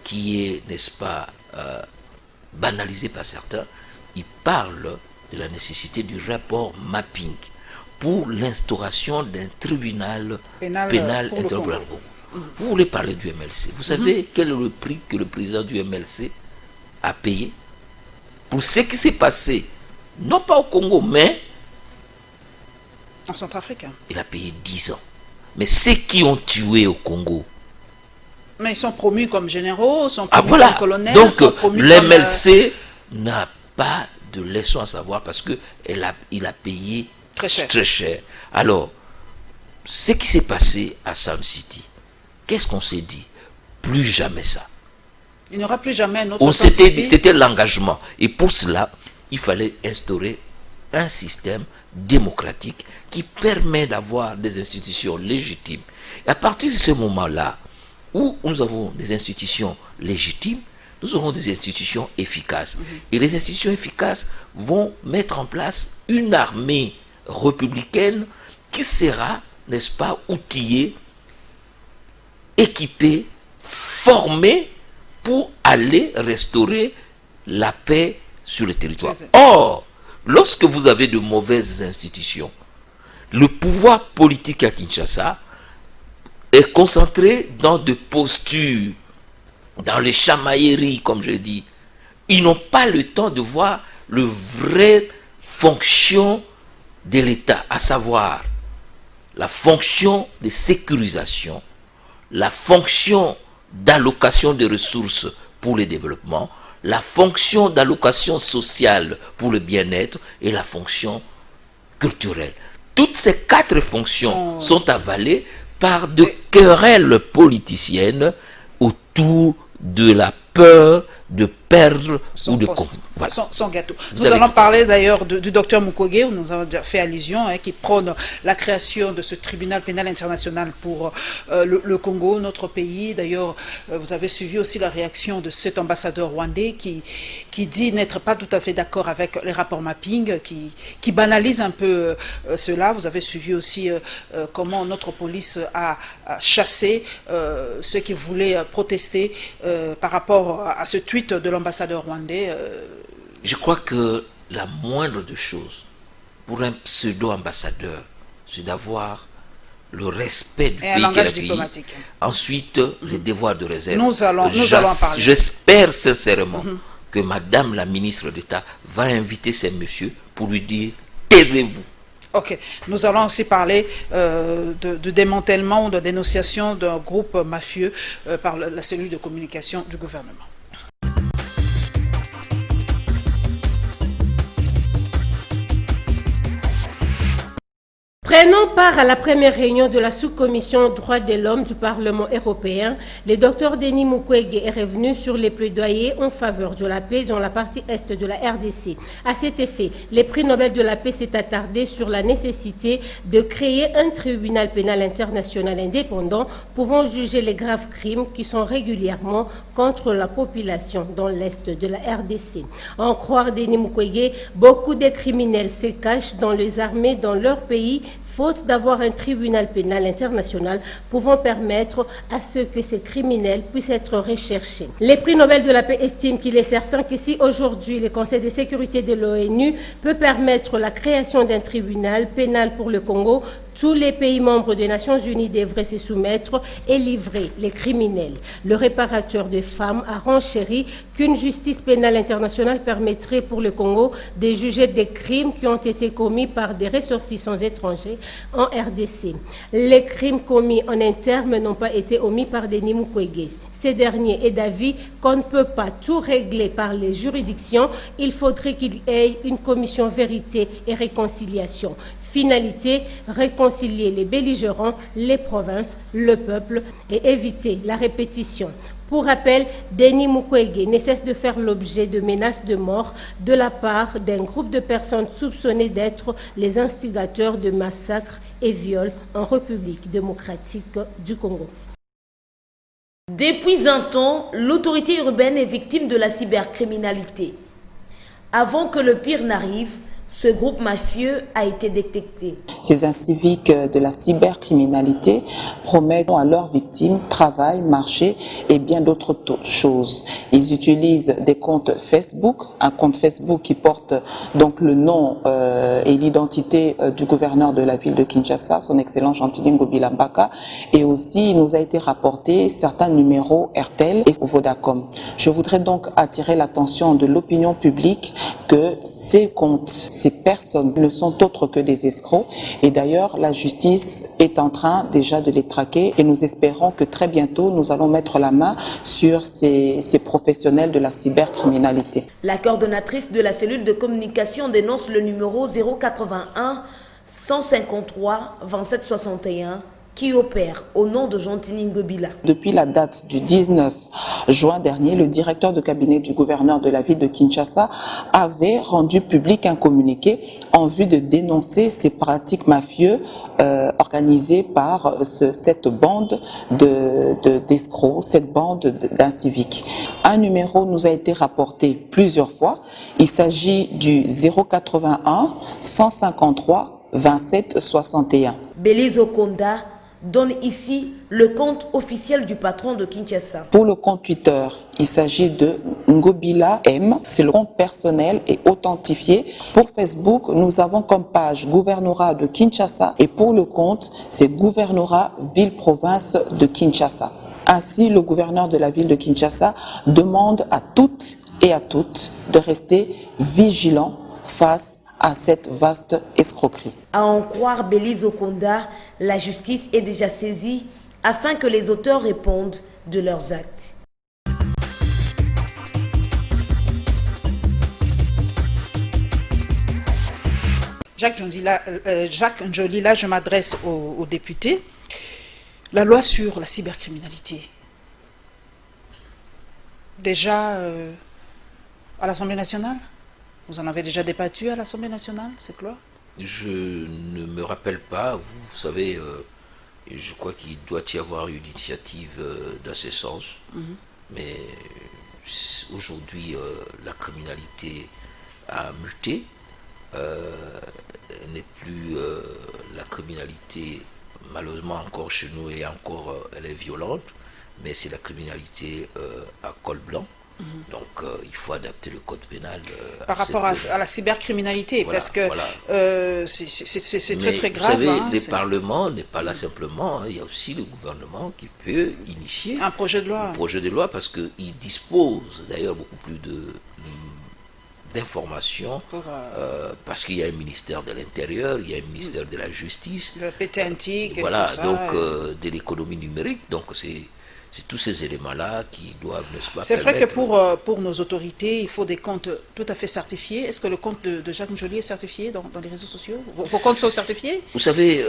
Speaker 2: qui est, n'est-ce pas, banalisée par certains, il parle de la nécessité du rapport mapping pour l'instauration d'un tribunal pénal international. Vous voulez parler du MLC. Vous savez quel est le prix que le président du MLC a payé pour ce qui s'est passé, non pas au Congo, mais
Speaker 1: en Centrafrique.
Speaker 2: Il a payé 10 ans. Mais ceux qui ont tué au Congo,
Speaker 1: mais ils sont promus comme généraux, sont promus comme colonels.
Speaker 2: Donc l'MLC n'a pas de leçon à savoir parce qu'il a payé très cher. Alors, ce qui s'est passé à Sound City, qu'est-ce qu'on s'est dit? Plus jamais ça.
Speaker 1: Il n'y aura plus jamais un autre Sound City.
Speaker 2: C'était l'engagement. Et pour cela, il fallait instaurer un système démocratique qui permet d'avoir des institutions légitimes. Et à partir de ce moment-là, où nous avons des institutions légitimes, nous aurons des institutions efficaces. Et les institutions efficaces vont mettre en place une armée républicaine qui sera, n'est-ce pas, outillée, équipée, formée pour aller restaurer la paix sur le territoire. Or, lorsque vous avez de mauvaises institutions, le pouvoir politique à Kinshasa est concentré dans des postures, dans les chamailleries, comme je dis. Ils n'ont pas le temps de voir le vrai fonction de l'État, à savoir la fonction de sécurisation, la fonction d'allocation de ressources pour le développement, la fonction d'allocation sociale pour le bien-être et la fonction culturelle. Toutes ces 4 fonctions sont avalées par de querelles politiciennes autour de la peur de perdre ou de
Speaker 1: voilà. Son gâteau. Nous allons parler d'ailleurs du docteur Mukwege, où nous avons déjà fait allusion, qui prône la création de ce tribunal pénal international pour le Congo, notre pays. D'ailleurs, vous avez suivi aussi la réaction de cet ambassadeur rwandais qui dit n'être pas tout à fait d'accord avec les rapports mapping, qui banalise un peu cela. Vous avez suivi aussi comment notre police a chassé ceux qui voulaient protester par rapport à ce tweet de l'ambassadeur rwandais.
Speaker 2: Je crois que la moindre des choses pour un pseudo-ambassadeur, c'est d'avoir le respect du pays qu'il a pays. Ensuite, les devoirs de réserve.
Speaker 1: Nous allons en parler.
Speaker 2: J'espère sincèrement que Madame la ministre d'État va inviter ces messieurs pour lui dire taisez-vous.
Speaker 1: Ok, nous allons aussi parler de démantèlement ou de dénonciation d'un groupe mafieux par la cellule de communication du gouvernement.
Speaker 7: Prenant part à la première réunion de la sous-commission droits de l'homme du Parlement européen, le docteur Denis Mukwege est revenu sur les plaidoyers en faveur de la paix dans la partie est de la RDC. À cet effet, le prix Nobel de la paix s'est attardé sur la nécessité de créer un tribunal pénal international indépendant pouvant juger les graves crimes qui sont régulièrement contre la population dans l'est de la RDC. En croire Denis Mukwege, beaucoup de criminels se cachent dans les armées dans leur pays faute d'avoir un tribunal pénal international pouvant permettre à ce que ces criminels puissent être recherchés. Les prix Nobel de la paix estiment qu'il est certain que si aujourd'hui le Conseil de sécurité de l'ONU peut permettre la création d'un tribunal pénal pour le Congo, tous les pays membres des Nations Unies devraient se soumettre et livrer les criminels. Le réparateur de femmes a renchéri qu'une justice pénale internationale permettrait pour le Congo de juger des crimes qui ont été commis par des ressortissants étrangers en RDC. Les crimes commis en interne n'ont pas été omis par Denis Mukwege. Ces derniers est d'avis qu'on ne peut pas tout régler par les juridictions. Il faudrait qu'il y ait une commission vérité et réconciliation. Finalité, réconcilier les belligérants, les provinces, le peuple et éviter la répétition. Pour rappel, Denis Mukwege ne cesse de faire l'objet de menaces de mort de la part d'un groupe de personnes soupçonnées d'être les instigateurs de massacres et viols en République démocratique du Congo.
Speaker 12: Depuis un temps, l'autorité urbaine est victime de la cybercriminalité. Avant que le pire n'arrive, ce groupe mafieux a été détecté.
Speaker 13: Ces inciviques de la cybercriminalité promettent à leurs victimes travail, marché et bien d'autres choses. Ils utilisent des comptes Facebook, un compte Facebook qui porte donc le nom et l'identité du gouverneur de la ville de Kinshasa, son excellent Gentilin Ngobila-Mbaka, et aussi il nous a été rapporté certains numéros RTL et Vodacom. Je voudrais donc attirer l'attention de l'opinion publique que ces comptes, ces personnes ne sont autres que des escrocs et d'ailleurs la justice est en train déjà de les traquer et nous espérons que très bientôt nous allons mettre la main sur ces professionnels de la cybercriminalité.
Speaker 12: La coordonnatrice de la cellule de communication dénonce le numéro 081 153 27 61 qui opère au nom de Gentilin Ngobila.
Speaker 13: Depuis la date du 19 juin dernier, le directeur de cabinet du gouverneur de la ville de Kinshasa avait rendu public un communiqué en vue de dénoncer ces pratiques mafieuses organisées par cette bande d'escrocs, cette bande d'inciviques. Un numéro nous a été rapporté plusieurs fois. Il s'agit du 081 153 27 61.
Speaker 12: Bélise Okonda donne ici le compte officiel du patron de Kinshasa.
Speaker 13: Pour le compte Twitter, il s'agit de Ngobila M. C'est le compte personnel et authentifié. Pour Facebook, nous avons comme page gouvernorat de Kinshasa et pour le compte, c'est gouvernorat ville-province de Kinshasa. Ainsi, le gouverneur de la ville de Kinshasa demande à toutes et à toutes de rester vigilants face à cette vaste escroquerie.
Speaker 12: À en croire Bélise Okonda, la justice est déjà saisie afin que les auteurs répondent de leurs actes.
Speaker 1: Jacques Njoli, là je m'adresse aux députés. La loi sur la cybercriminalité. Déjà à l'Assemblée nationale? Vous en avez déjà débattu à l'Assemblée nationale, cette loi?
Speaker 2: Je ne me rappelle pas. Vous savez, je crois qu'il doit y avoir une initiative dans ce sens. Mais aujourd'hui, la criminalité a muté. N'est plus la criminalité, malheureusement encore chez nous, et encore elle est violente. Mais c'est la criminalité à col blanc. Donc il faut adapter le code pénal
Speaker 1: par rapport à la cybercriminalité, voilà, parce que voilà. C'est très très grave.
Speaker 2: Vous savez, le Parlement n'est pas là simplement, il y a aussi le gouvernement qui peut initier
Speaker 1: un projet de loi.
Speaker 2: Un projet de loi parce qu'il dispose d'ailleurs beaucoup plus d'information, parce qu'il y a un ministère de l'Intérieur, il y a un ministère de la Justice,
Speaker 1: le PTNT,
Speaker 2: voilà,
Speaker 1: tout ça,
Speaker 2: donc de l'économie numérique, donc c'est tous ces éléments-là qui doivent, n'est-ce pas,
Speaker 1: c'est vrai que pour nos autorités, il faut des comptes tout à fait certifiés. Est-ce que le compte de Jacques Njoli est certifié dans les réseaux sociaux? Vos comptes sont certifiés?
Speaker 2: Vous savez,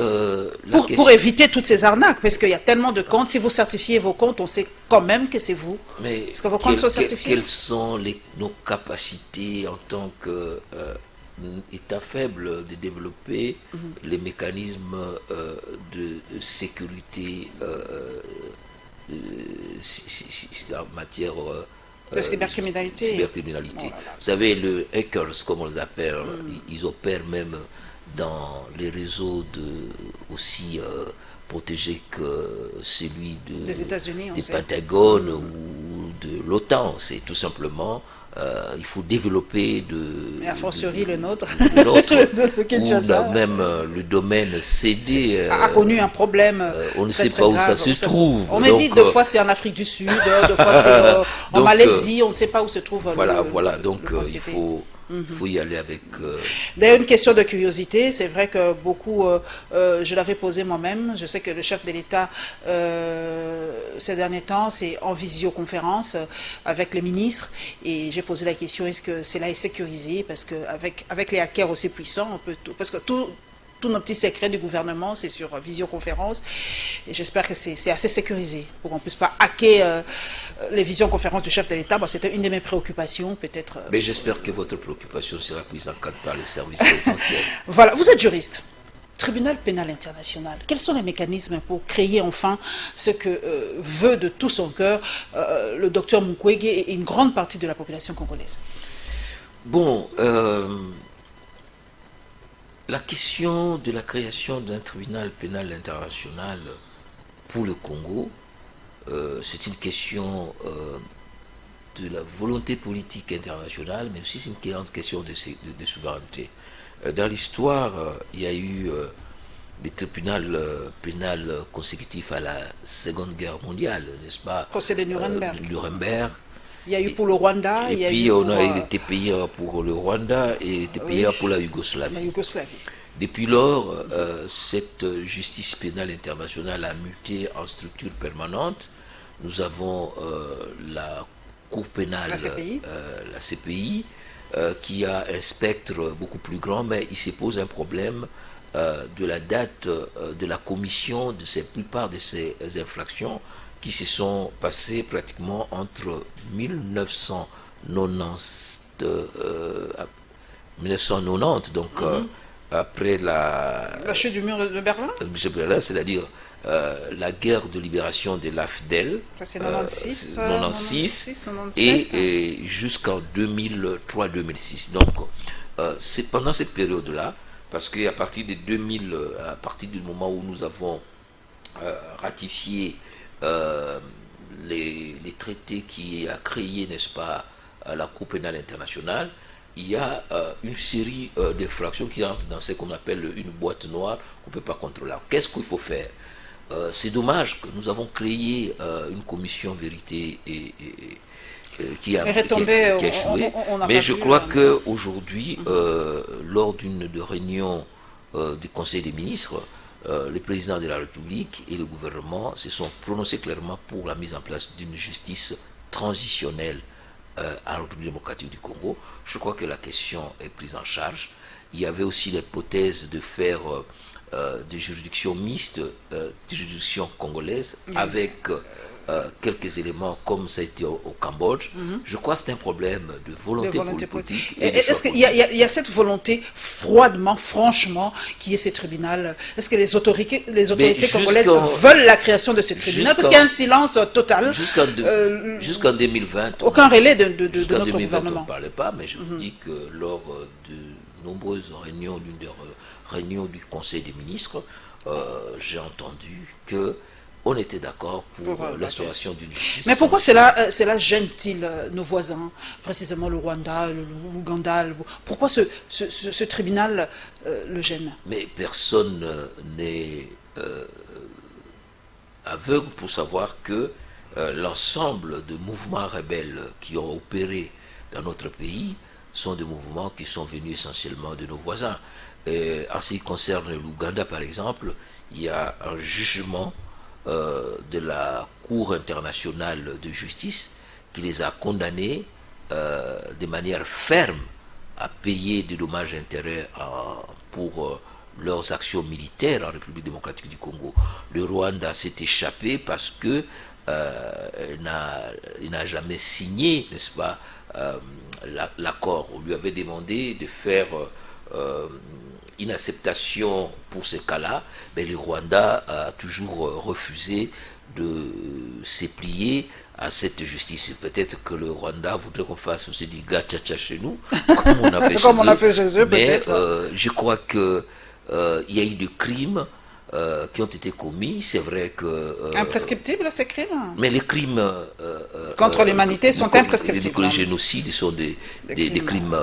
Speaker 1: pour éviter toutes ces arnaques, parce qu'il y a tellement de comptes, si vous certifiez vos comptes, on sait quand même que c'est vous.
Speaker 2: Mais
Speaker 1: est-ce que vos comptes sont certifiés?
Speaker 2: Quelles sont nos capacités en tant que État faible de développer les mécanismes de sécurité en matière
Speaker 1: de cybercriminalité.
Speaker 2: Vous savez, le hackers, comme on les appelle, ils opèrent même dans les réseaux aussi protégés que celui
Speaker 1: des États-Unis,
Speaker 2: des Pentagone ou de l'OTAN. C'est tout simplement il faut développer
Speaker 1: et a fortiori le nôtre,
Speaker 2: ou même le domaine CD
Speaker 1: a connu un problème.
Speaker 2: On ne sait pas où ça se trouve.
Speaker 1: On me dit deux fois c'est en Afrique du Sud, deux fois c'est en Malaisie, on ne sait pas où se trouve.
Speaker 2: Voilà, donc il faut y aller avec...
Speaker 1: D'ailleurs, une question de curiosité, c'est vrai que beaucoup, je l'avais posé moi-même, je sais que le chef de l'État, ces derniers temps, c'est en visioconférence avec les ministres, et j'ai posé la question, est-ce que cela est sécurisé? Parce qu'avec les hackers aussi puissants, on peut tout, parce que tous nos petits secrets du gouvernement, c'est sur visioconférence, et j'espère que c'est assez sécurisé, pour qu'on ne puisse pas hacker les visioconférences du chef de l'État. Bon, c'était une de mes préoccupations, peut-être.
Speaker 2: Mais j'espère que votre préoccupation sera prise en compte par les services essentiels.
Speaker 1: Voilà, vous êtes juriste. Tribunal pénal international, quels sont les mécanismes pour créer enfin ce que veut de tout son cœur le docteur Mukwege et une grande partie de la population congolaise?
Speaker 2: Bon, la question de la création d'un tribunal pénal international pour le Congo, c'est une question de la volonté politique internationale, mais aussi c'est une grande question de souveraineté. Dans l'histoire, il y a eu des tribunaux pénals consécutifs à la Seconde Guerre mondiale, n'est-ce pas?
Speaker 1: Procès de Nuremberg.
Speaker 2: Il y
Speaker 1: a eu pour le Rwanda.
Speaker 2: Et puis on a été payé pour le Rwanda et il était payé pour la Yougoslavie. Depuis lors, cette justice pénale internationale a muté en structure permanente. Nous avons la Cour pénale, la CPI, qui a un spectre beaucoup plus grand, mais il se pose un problème de la date de la commission de plupart de ces infractions qui se sont passées pratiquement entre 1990, donc après la
Speaker 1: chute du mur de Berlin,
Speaker 2: c'est-à-dire la guerre de libération de l'AFDEL,
Speaker 1: c'est 96,
Speaker 2: et jusqu'en 2003-2006. Donc, c'est pendant cette période-là, parce qu'à partir de 2000, à partir du moment où nous avons ratifié les traités qui a créé, n'est-ce pas, la Cour pénale internationale, il y a une série d'infractions qui entrent dans ce qu'on appelle une boîte noire qu'on ne peut pas contrôler. Qu'est-ce qu'il faut faire? C'est dommage que nous avons créé une commission vérité qui a échoué. Mais je crois qu'aujourd'hui, lors d'une réunion du Conseil des ministres, le président de la République et le gouvernement se sont prononcés clairement pour la mise en place d'une justice transitionnelle à la République démocratique du Congo. Je crois que la question est prise en charge. Il y avait aussi l'hypothèse de faire des juridictions mixtes, des juridictions congolaises, avec quelques éléments comme ça a été au Cambodge. Je crois que c'est un problème de volonté politique.
Speaker 1: Est-ce qu'il y a cette volonté froidement, franchement, qui est ce tribunal? Est-ce que les autorités congolaises veulent la création de ce tribunal? Parce qu'il y a un silence total.
Speaker 2: Jusqu'en 2020.
Speaker 1: Aucun relais de notre gouvernement.
Speaker 2: On ne parlait pas, mais je vous dis que lors de nombreuses réunions, l'une des réunions du Conseil des ministres, j'ai entendu que on était d'accord pour l'instauration d'une justice.
Speaker 1: Mais pourquoi cela gêne-t-il nos voisins, précisément le Rwanda, l'Ouganda? Pourquoi ce tribunal le gêne?
Speaker 2: Mais personne n'est aveugle pour savoir que l'ensemble de mouvements rebelles qui ont opéré dans notre pays sont des mouvements qui sont venus essentiellement de nos voisins. En ce qui concerne l'Ouganda, par exemple, il y a un jugement de la Cour internationale de justice qui les a condamnés de manière ferme à payer des dommages et intérêts pour leurs actions militaires en République démocratique du Congo. Le Rwanda s'est échappé parce que il n'a jamais signé, n'est-ce pas, l'accord. On lui avait demandé de faire une acceptation pour ces cas-là, mais le Rwanda a toujours refusé de se plier à cette justice. Peut-être que le Rwanda voudrait qu'on fasse aussi du gacha chez nous, comme on a fait, chez eux. Mais je crois que il y a eu des crimes qui ont été commis. C'est vrai que...
Speaker 1: imprescriptibles, ces crimes.
Speaker 2: Mais les crimes...
Speaker 1: contre l'humanité sont imprescriptibles.
Speaker 2: Les génocides sont des crimes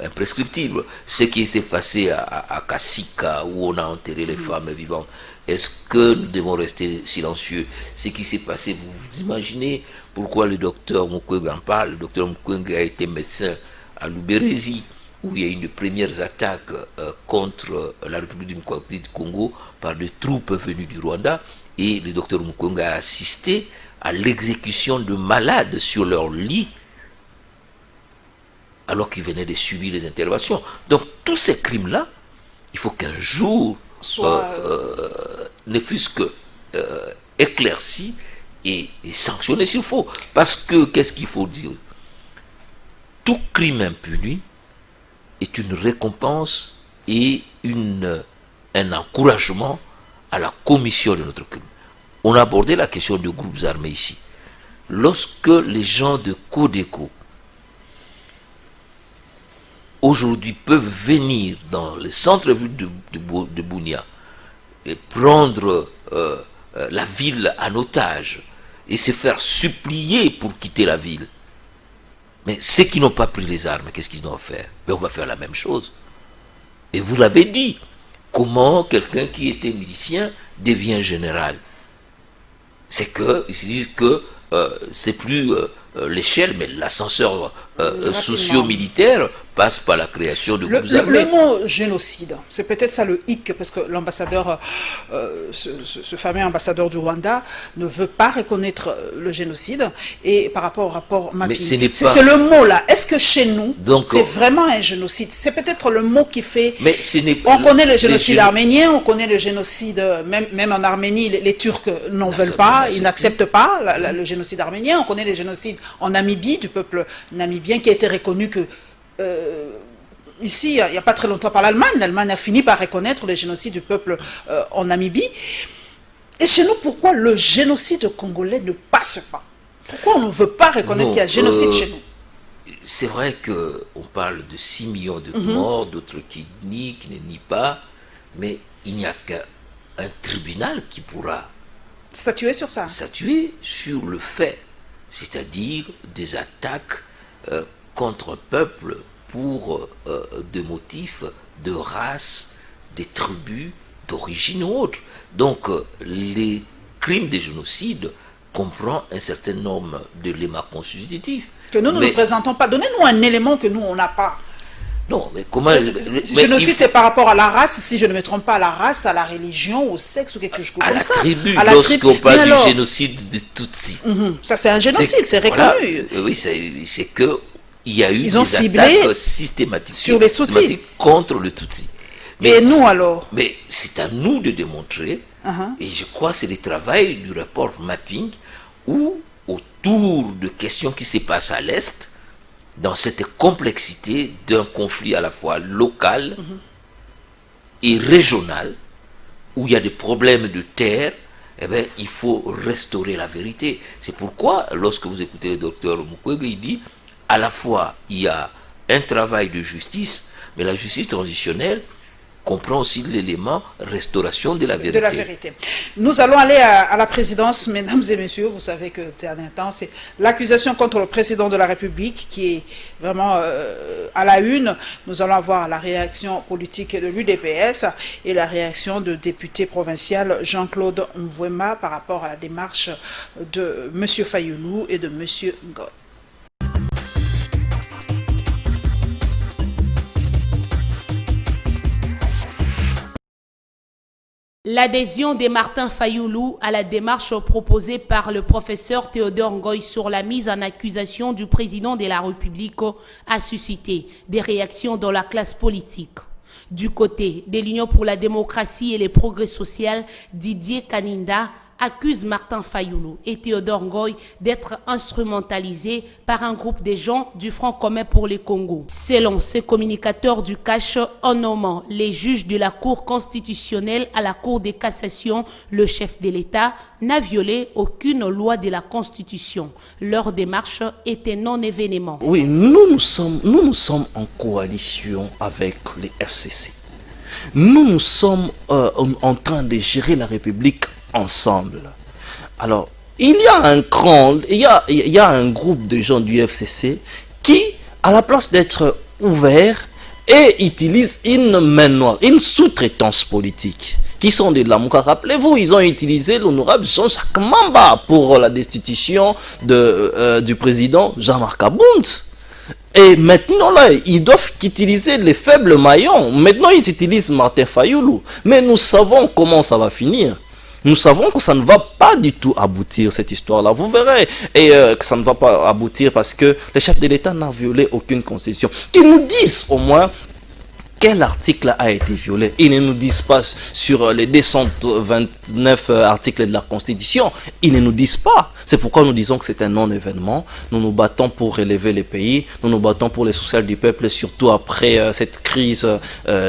Speaker 2: imprescriptibles. Ce qui s'est passé à Kasika, où on a enterré les femmes vivantes, est-ce que nous devons rester silencieux? Ce qui s'est passé, vous vous imaginez pourquoi le docteur Mukwege en parle? Le docteur Mukwege a été médecin à Luberizi, où il y a eu une première attaque contre la République démocratique du Congo par des troupes venues du Rwanda, et le docteur Mukwege a assisté à l'exécution de malades sur leur lit alors qu'ils venaient de subir les interventions. Donc tous ces crimes-là, il faut qu'un jour ne fût-ce que éclairci et sanctionné s'il faut. Parce que, qu'est-ce qu'il faut dire? Tout crime impuni est une récompense et un encouragement à la commission de notre crime. On a abordé la question de groupes armés ici. Lorsque les gens de Codeco aujourd'hui peuvent venir dans le centre-ville de Bunia et prendre la ville en otage et se faire supplier pour quitter la ville, mais ceux qui n'ont pas pris les armes, qu'est-ce qu'ils doivent faire? Mais on va faire la même chose. Et vous l'avez dit, comment quelqu'un qui était milicien devient général? C'est qu'ils se disent que c'est plus l'échelle, mais l'ascenseur socio-militaire passe par la création de groupes armés.
Speaker 1: Le mot génocide, c'est peut-être ça le hic, parce que l'ambassadeur, ce fameux ambassadeur du Rwanda, ne veut pas reconnaître le génocide. Et par rapport au rapport Mapping, c'est le mot là. Est-ce que chez nous, c'est vraiment un génocide? C'est peut-être le mot qui fait...
Speaker 2: Mais
Speaker 1: on connaît le génocide arménien, on connaît le génocide, même en Arménie, les Turcs n'en veulent pas, ils n'acceptent pas le génocide arménien. On connaît le génocide en Namibie, du peuple namibien, qui a été reconnu que... ici, il n'y a pas très longtemps par l'Allemagne. L'Allemagne a fini par reconnaître le génocide du peuple en Namibie. Et chez nous, pourquoi le génocide congolais ne passe pas? Pourquoi on ne veut pas reconnaître qu'il y a génocide chez nous?
Speaker 2: C'est vrai qu'on parle de 6 millions de morts, d'autres qui nient, qui ne nient pas, mais il n'y a qu'un tribunal qui pourra
Speaker 1: statuer sur ça.
Speaker 2: Statuer sur le fait, c'est-à-dire des attaques contre un peuple pour des motifs de race, des tribus, d'origine ou autre. Donc les crimes de génocide comprennent un certain nombre d'éléments constitutifs.
Speaker 1: Que nous ne présentons pas. Donnez-nous un élément que nous, on n'a pas.
Speaker 2: Non, mais comment...
Speaker 1: Génocide, c'est par rapport à la race, si je ne me trompe pas, à la race, à la religion, au sexe ou quelque chose comme ça.
Speaker 2: À la tribu, lorsqu'on parle du génocide de Tutsi.
Speaker 1: Ça, c'est un génocide, c'est reconnu.
Speaker 2: Voilà, oui, c'est que il y a eu
Speaker 1: des
Speaker 2: attaques systématiques
Speaker 1: sur les Tutsis
Speaker 2: contre le Tutsi.
Speaker 1: Et nous alors?
Speaker 2: Mais c'est à nous de démontrer, et je crois que c'est le travail du rapport Mapping, où autour de questions qui se passent à l'Est, dans cette complexité d'un conflit à la fois local et régional, où il y a des problèmes de terre, eh bien, il faut restaurer la vérité. C'est pourquoi, lorsque vous écoutez le docteur Mukwege, il dit, à la fois, il y a un travail de justice, mais la justice transitionnelle comprend aussi l'élément restauration de la vérité.
Speaker 1: Nous allons aller à la présidence, mesdames et messieurs. Vous savez que ces derniers temps, c'est l'accusation contre le président de la République qui est vraiment à la une. Nous allons avoir la réaction politique de l'UDPS et la réaction de député provincial Jean-Claude Mvouema par rapport à la démarche de M. Fayoulou et de M. Ngod.
Speaker 14: L'adhésion de Martin Fayoulou à la démarche proposée par le professeur Théodore Ngoy sur la mise en accusation du président de la République a suscité des réactions dans la classe politique. Du côté de l'Union pour la démocratie et le progrès social, Didier Kaninda accuse Martin Fayoulou et Théodore Ngoy d'être instrumentalisés par un groupe de gens du Front commun pour le Congo. Selon ces communicateurs du cash, en nommant les juges de la Cour constitutionnelle à la Cour de cassation, le chef de l'État n'a violé aucune loi de la Constitution. Leur démarche était non-événement.
Speaker 15: Oui, nous sommes en coalition avec les FCC. Nous sommes en train de gérer la République ensemble. Alors, il y a un groupe de gens du FCC qui, à la place d'être ouvert, et utilise une main noire, une sous-traitance politique, qui sont des Lamouka. Rappelez-vous, ils ont utilisé l'honorable Jean-Jacques Mamba pour la destitution du président Jean-Marc Abounds. Et maintenant, là, ils doivent utiliser les faibles maillons. Maintenant, ils utilisent Martin Fayoulou. Mais nous savons comment ça va finir. Nous savons que ça ne va pas du tout aboutir, cette histoire-là. Vous verrez. Et que ça ne va pas aboutir parce que le chef de l'État n'a violé aucune constitution. Qu'ils nous disent au moins quel article a été violé. Ils ne nous disent pas sur les 229 articles de la Constitution. Ils ne nous disent pas. C'est pourquoi nous disons que c'est un non-événement. Nous nous battons pour relever les pays. Nous nous battons pour les social du peuple, surtout après cette crise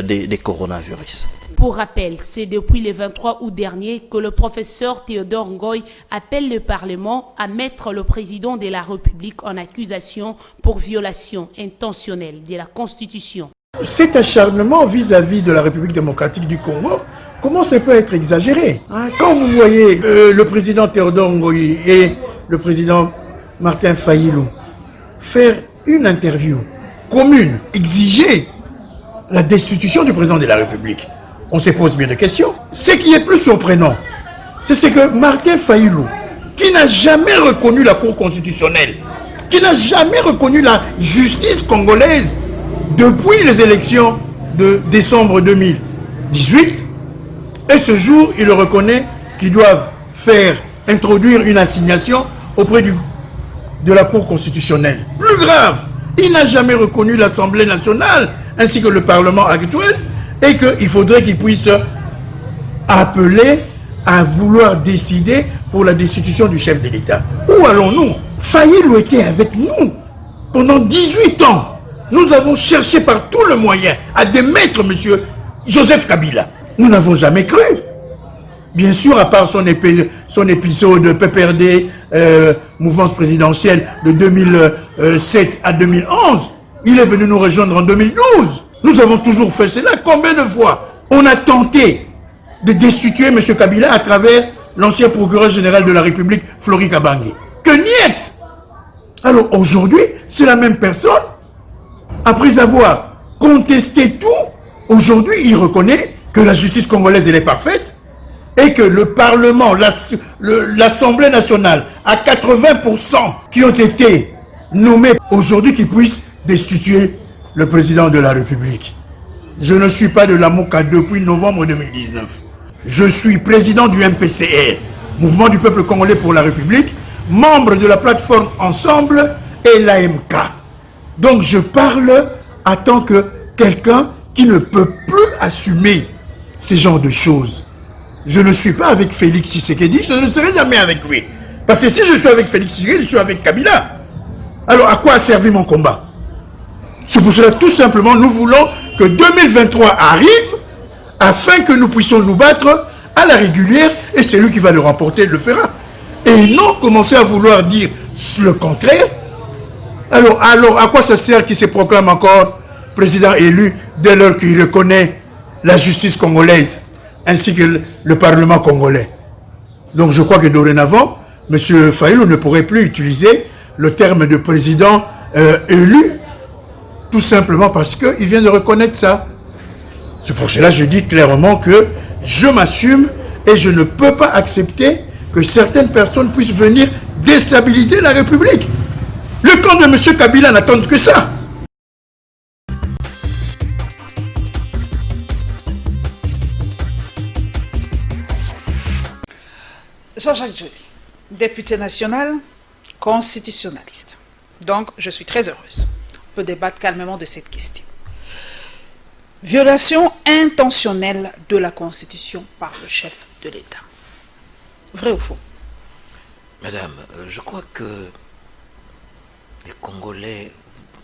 Speaker 15: des coronavirus.
Speaker 14: Pour rappel, c'est depuis le 23 août dernier que le professeur Théodore Ngoy appelle le Parlement à mettre le président de la République en accusation pour violation intentionnelle de la Constitution.
Speaker 16: Cet acharnement vis-à-vis de la République démocratique du Congo, comment ça peut être exagéré, hein? Quand vous voyez le président Théodore Ngoy et le président Martin Fayoulou faire une interview commune, exiger la destitution du président de la République, on se pose bien de questions. Ce qui est plus surprenant, c'est que Martin Fayoulou, qui n'a jamais reconnu la Cour constitutionnelle, qui n'a jamais reconnu la justice congolaise depuis les élections de décembre 2018, et ce jour, il reconnaît qu'ils doivent introduire une assignation auprès de la Cour constitutionnelle. Plus grave, il n'a jamais reconnu l'Assemblée nationale ainsi que le Parlement actuel, et qu'il faudrait qu'il puisse appeler à vouloir décider pour la destitution du chef de l'État. Où allons-nous? Fayoulou était avec nous pendant 18 ans. Nous avons cherché par tous les moyens à démettre M. Joseph Kabila. Nous n'avons jamais cru. Bien sûr, à part son épisode PPRD, mouvance présidentielle de 2007 à 2011, il est venu nous rejoindre en 2012. Nous avons toujours fait cela. Combien de fois on a tenté de destituer M. Kabila à travers l'ancien procureur général de la République, Flori Kabange? Que niet! Alors aujourd'hui, c'est la même personne. Après avoir contesté tout, aujourd'hui, il reconnaît que la justice congolaise, elle est parfaite et que le Parlement, l'Assemblée nationale, à 80% qui ont été nommés aujourd'hui, qui puissent destituer le président de la République. Je ne suis pas de la MOCA depuis novembre 2019. Je suis président du MPCR, Mouvement du peuple congolais pour la République, membre de la plateforme Ensemble et l'AMK. Donc je parle en tant que quelqu'un qui ne peut plus assumer ce genre de choses. Je ne suis pas avec Félix Tshisekedi, je ne serai jamais avec lui. Parce que si je suis avec Félix Tshisekedi, je suis avec Kabila. Alors à quoi a servi mon combat? C'est pour cela, tout simplement, nous voulons que 2023 arrive afin que nous puissions nous battre à la régulière et celui qui va le remporter le fera. Et non commencer à vouloir dire le contraire. Alors à quoi ça sert qu'il se proclame encore président élu dès lors qu'il reconnaît la justice congolaise ainsi que le Parlement congolais? Donc je crois que dorénavant, M. Fayoulou ne pourrait plus utiliser le terme de président élu, tout simplement parce qu'il vient de reconnaître ça. C'est pour cela que je dis clairement que je m'assume et je ne peux pas accepter que certaines personnes puissent venir déstabiliser la République. Le camp de M. Kabila n'attend que ça.
Speaker 1: Jean-Jacques Joly, député national, constitutionnaliste. Donc, je suis très heureuse. On peut débattre calmement de cette question. Violation intentionnelle de la Constitution par le chef de l'État. Vrai ou faux?
Speaker 2: Madame, je crois que les Congolais,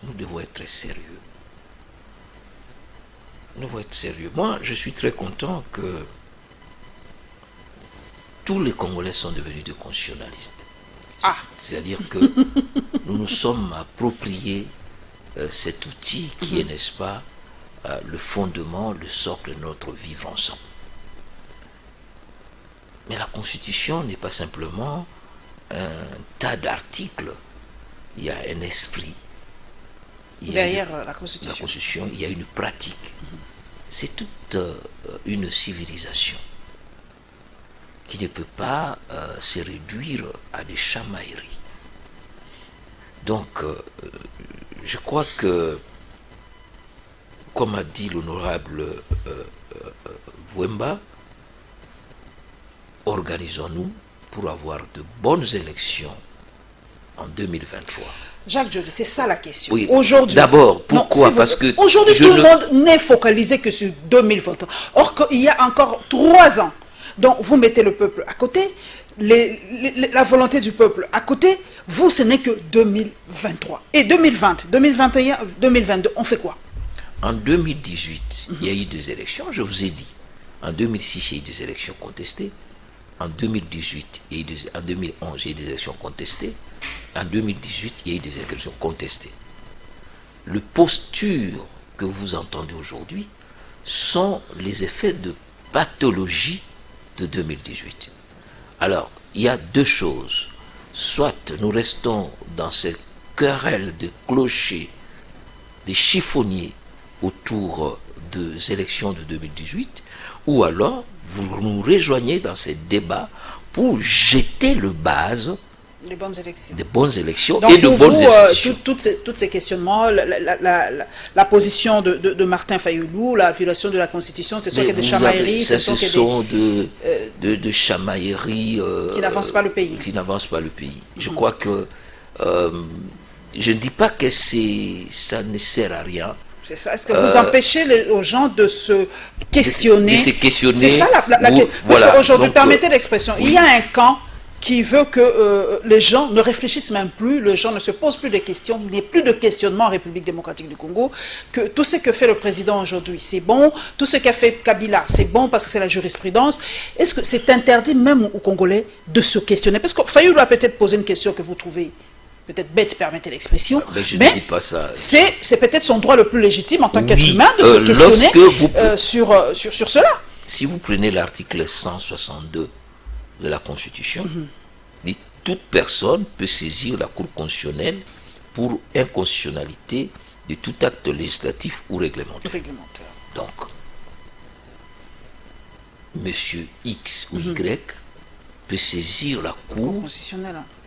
Speaker 2: nous devons être très sérieux. Nous devons être sérieux. Moi, je suis très content que tous les Congolais sont devenus des constitutionnalistes. C'est-à-dire que nous nous sommes appropriés cet outil qui est, n'est-ce pas, le fondement, le socle de notre vivre ensemble. Mais la Constitution n'est pas simplement un tas d'articles. Il y a un esprit.
Speaker 1: Derrière la Constitution.
Speaker 2: Il y a une pratique. C'est toute une civilisation qui ne peut pas se réduire à des chamailleries. Donc, je crois que, comme a dit l'honorable Vouemba, organisons-nous pour avoir de bonnes élections en 2023.
Speaker 1: Jacques Joly, c'est ça la question.
Speaker 2: Oui.
Speaker 1: Aujourd'hui.
Speaker 2: D'abord, pourquoi? Parce que
Speaker 1: aujourd'hui, tout le monde n'est focalisé que sur 2023. Or, il y a encore 3 ans. Donc, vous mettez le peuple à côté, la volonté du peuple à côté. Vous, ce n'est que 2023. Et 2020, 2021, 2022, on fait quoi?
Speaker 2: En 2018, il y a eu 2 élections, je vous ai dit. En 2006, il y a eu 2 élections contestées. En 2018, en 2011, il y a eu des élections contestées. En 2018, il y a eu des élections contestées. Le posture que vous entendez aujourd'hui sont les effets de pathologie de 2018. Alors, il y a 2 choses. Soit nous restons dans ces querelles de clochers, des chiffonniers autour des élections de 2018, ou alors vous nous rejoignez dans ces débats pour jeter le base
Speaker 1: des bonnes élections,
Speaker 2: donc, et de bonnes institutions.
Speaker 1: Toutes ces questionnements, la position de Martin Fayoulou, la violation de la Constitution, ce sont que des chamailleries.
Speaker 2: Ce sont de chamailleries
Speaker 1: qui n'avancent pas le pays.
Speaker 2: Je crois que je ne dis pas que ça ne sert à rien.
Speaker 1: C'est ça. Est-ce que vous empêchez aux gens de se questionner?
Speaker 2: De se questionner.
Speaker 1: C'est ça parce qu'aujourd'hui, permettez l'expression, il y a un camp qui veut que les gens ne réfléchissent même plus, les gens ne se posent plus de questions, il n'y ait plus de questionnement en République démocratique du Congo, que tout ce que fait le président aujourd'hui, c'est bon, tout ce qu'a fait Kabila, c'est bon parce que c'est la jurisprudence. Est-ce que c'est interdit même aux Congolais de se questionner? Parce que Fayoulou a peut-être posé une question que vous trouvez peut-être bête, permettez l'expression,
Speaker 2: mais ne dis pas ça.
Speaker 1: C'est peut-être son droit le plus légitime en tant qu'être humain de se questionner sur cela.
Speaker 2: Si vous prenez l'article 162 de la Constitution, dit toute personne peut saisir la Cour constitutionnelle pour inconstitutionnalité de tout acte législatif ou réglementaire. Donc, monsieur X ou Y peut saisir la Cour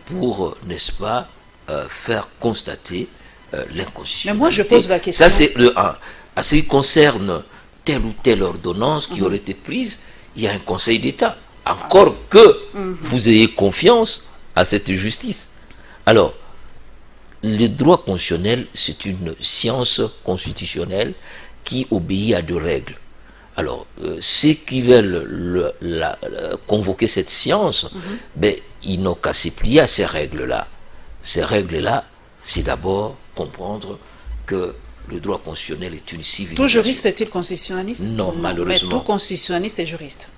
Speaker 2: pour, n'est-ce pas, faire constater l'inconstitutionnalité.
Speaker 1: Mais moi, je pose la question.
Speaker 2: Ça, c'est le 1. À ce qui concerne telle ou telle ordonnance qui aurait été prise, il y a un Conseil d'État. Encore que vous ayez confiance à cette justice. Alors, le droit constitutionnel, c'est une science constitutionnelle qui obéit à 2 règles. Alors, ceux qui veulent convoquer cette science, ils n'ont qu'à se plier à ces règles-là. Ces règles-là, c'est d'abord comprendre que le droit constitutionnel est une civilisation.
Speaker 1: Tout juriste est-il constitutionnaliste?
Speaker 2: Non, malheureusement.
Speaker 1: Mais tout constitutionnaliste est juriste.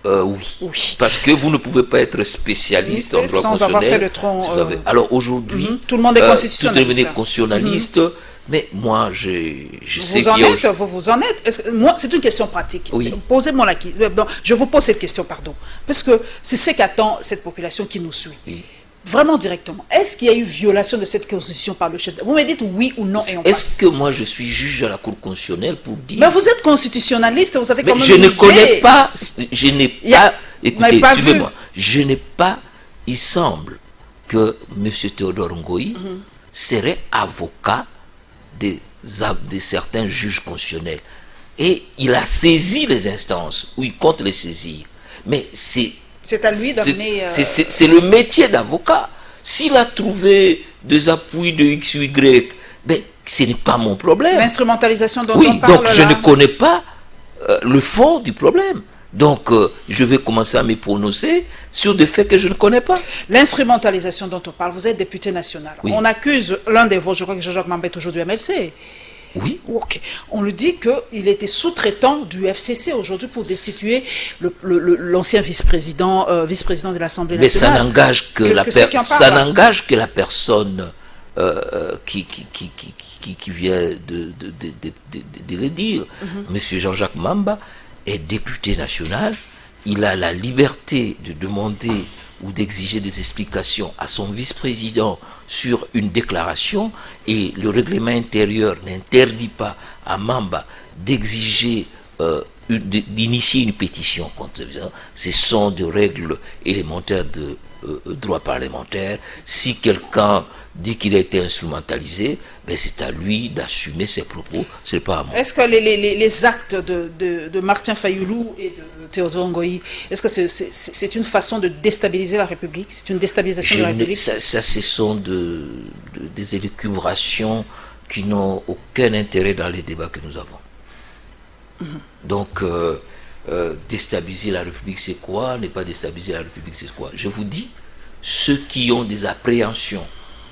Speaker 2: Oui. Parce que vous ne pouvez pas être spécialiste en droit
Speaker 1: sans
Speaker 2: constitutionnel.
Speaker 1: Avoir fait le tronc,
Speaker 2: alors aujourd'hui,
Speaker 1: tout le monde est constitutionnaliste.
Speaker 2: Tout devenez constitutionnaliste, mais moi, je sais
Speaker 1: vous en êtes. Moi, c'est une question pratique.
Speaker 2: Oui.
Speaker 1: Posez-moi la question. Je vous pose cette question, pardon. Parce que c'est ce qu'attend cette population qui nous suit.
Speaker 2: Oui.
Speaker 1: Vraiment directement. Est-ce qu'il y a eu violation de cette constitution par le chef? Vous me dites oui ou non et on passe.
Speaker 2: Est-ce que moi je suis juge à la Cour constitutionnelle pour dire...
Speaker 1: Mais vous êtes constitutionnaliste, vous avez quand même
Speaker 2: je ne connais pas, écoutez, suivez-moi, je n'ai pas, il semble que M. Théodore Ngoï serait avocat de certains juges constitutionnels. Et il a saisi les instances, ou il compte les saisir. Mais c'est
Speaker 1: C'est à lui d'amener...
Speaker 2: C'est le métier d'avocat. S'il a trouvé des appuis de X ou Y, ben, ce n'est pas mon problème.
Speaker 1: L'instrumentalisation dont
Speaker 2: oui,
Speaker 1: on parle
Speaker 2: donc je ne connais pas le fond du problème. Donc je vais commencer à me prononcer sur des faits que je ne connais pas.
Speaker 1: L'instrumentalisation dont on parle, vous êtes député national. Oui. On accuse l'un des vôtres, je crois que Jean-Jacques Mamba est aujourd'hui MLC.
Speaker 2: Oui.
Speaker 1: Ok. On lui dit qu'il était sous-traitant du FCC aujourd'hui pour destituer l'ancien vice-président de l'Assemblée nationale.
Speaker 2: Mais ça n'engage que, la personne qui vient de le dire. Monsieur Jean-Jacques Mamba est député national. Il a la liberté de demander ou d'exiger des explications à son vice-président sur une déclaration, et le règlement intérieur n'interdit pas à Mamba d'exiger d'initier une pétition contre ça. Ce sont des règles élémentaires de droit parlementaire. Si quelqu'un dit qu'il a été instrumentalisé, ben c'est à lui d'assumer ses propos, c'est pas à moi.
Speaker 1: Est-ce que les actes de Martin Fayoulou et de Théodore Ngoï, est-ce que c'est une façon de déstabiliser la République? C'est une déstabilisation de la République?
Speaker 2: Ça, ce sont des élucubrations qui n'ont aucun intérêt dans les débats que nous avons. Donc, déstabiliser la République, c'est quoi? Ne pas déstabiliser la République, c'est quoi? Je vous dis, ceux qui ont des appréhensions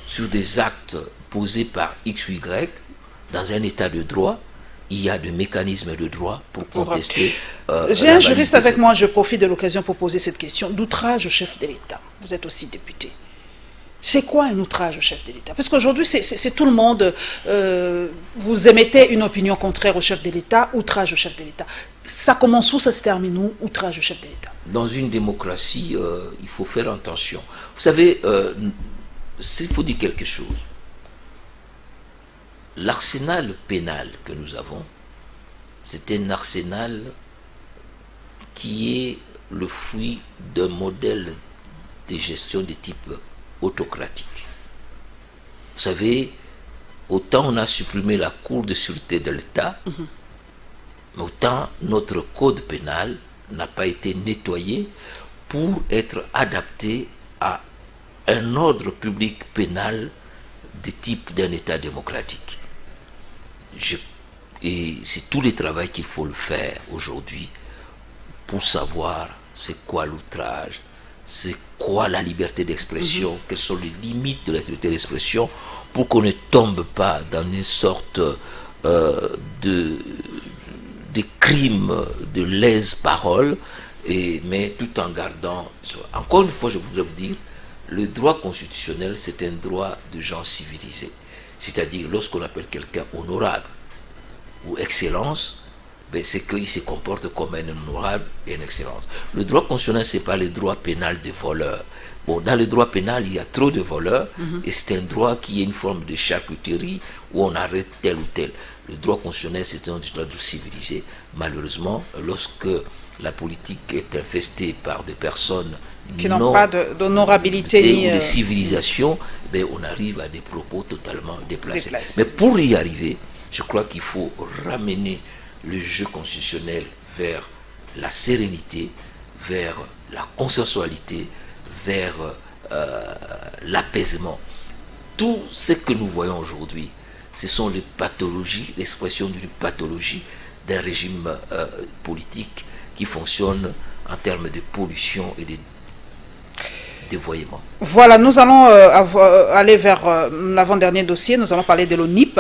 Speaker 2: sur des actes posés par X ou Y, dans un état de droit, il y a des mécanismes de droit pour contester.
Speaker 1: J'ai un juriste avec moi, je profite de l'occasion pour poser cette question. D'outrage au chef de l'État. Vous êtes aussi député. C'est quoi un outrage au chef de l'État? Parce qu'aujourd'hui, c'est tout le monde. Vous émettez une opinion contraire au chef de l'État, outrage au chef de l'État. Ça commence où, ça se termine où, outrage au chef de l'État? Dans une démocratie, il faut faire attention. Vous savez, il faut dire quelque chose. L'arsenal pénal que nous avons, c'est un arsenal qui est le fruit d'un modèle de gestion de type autocratique. Vous savez, autant on a supprimé la Cour de sûreté de l'État, mais autant notre code pénal n'a pas été nettoyé pour être adapté à un ordre public pénal de type d'un État démocratique. Et c'est tout le travail qu'il faut le faire aujourd'hui pour savoir c'est quoi l'outrage, c'est quoi la liberté d'expression, quelles sont les limites de la liberté d'expression, pour qu'on ne tombe pas dans une sorte de crimes de lèse-parole, mais tout en gardant... Encore une fois, je voudrais vous dire, le droit constitutionnel, c'est un droit de gens civilisés. C'est-à-dire, lorsqu'on appelle quelqu'un honorable ou excellence, ben c'est qu'il se comporte comme un honorable et une excellence. Le droit constitutionnel, ce n'est pas le droit pénal des voleurs. Bon, dans le droit pénal, il y a trop de voleurs, et c'est un droit qui est une forme de charcuterie où on arrête tel ou tel. Le droit constitutionnel, c'est un droit civilisé. Malheureusement, lorsque la politique est infestée par des personnes qui n'ont pas d'honorabilité ni
Speaker 2: de civilisation, ben on arrive à des propos totalement déplacés. Mais pour y arriver, je crois qu'il faut ramener le jeu constitutionnel vers la sérénité, vers la consensualité, vers l'apaisement. Tout ce que nous voyons aujourd'hui, ce sont les pathologies, l'expression d'une pathologie d'un régime politique qui fonctionne en termes de pollution et de dévoiement.
Speaker 1: Voilà, nous allons aller vers l'avant-dernier dossier. Nous allons parler de l'ONIP.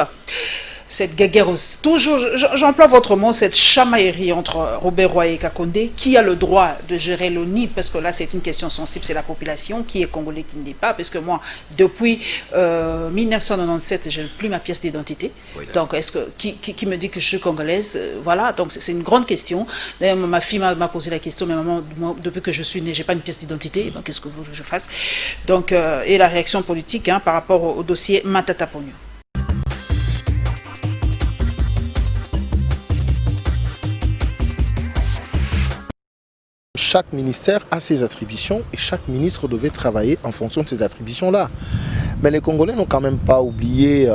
Speaker 1: Cette guerre, toujours, j'emploie votre mot, cette chamaillerie entre Robert Roy et Kakonde. Qui a le droit de gérer l'ONIP? Parce que là, c'est une question sensible, c'est la population. Qui est congolais, qui ne l'est pas? Parce que moi, depuis 1997, je n'ai plus ma pièce d'identité. Oui, donc, est-ce que qui me dit que je suis congolaise? Voilà, donc c'est une grande question. D'ailleurs, ma fille m'a posé la question, mais maman, moi, depuis que je suis née, je n'ai pas une pièce d'identité. Ben, qu'est-ce que vous voulez que je fasse? Donc, et la réaction politique par rapport au dossier Matata Pogno.
Speaker 17: Chaque ministère a ses attributions et chaque ministre devait travailler en fonction de ces attributions-là. Mais les Congolais n'ont quand même pas oublié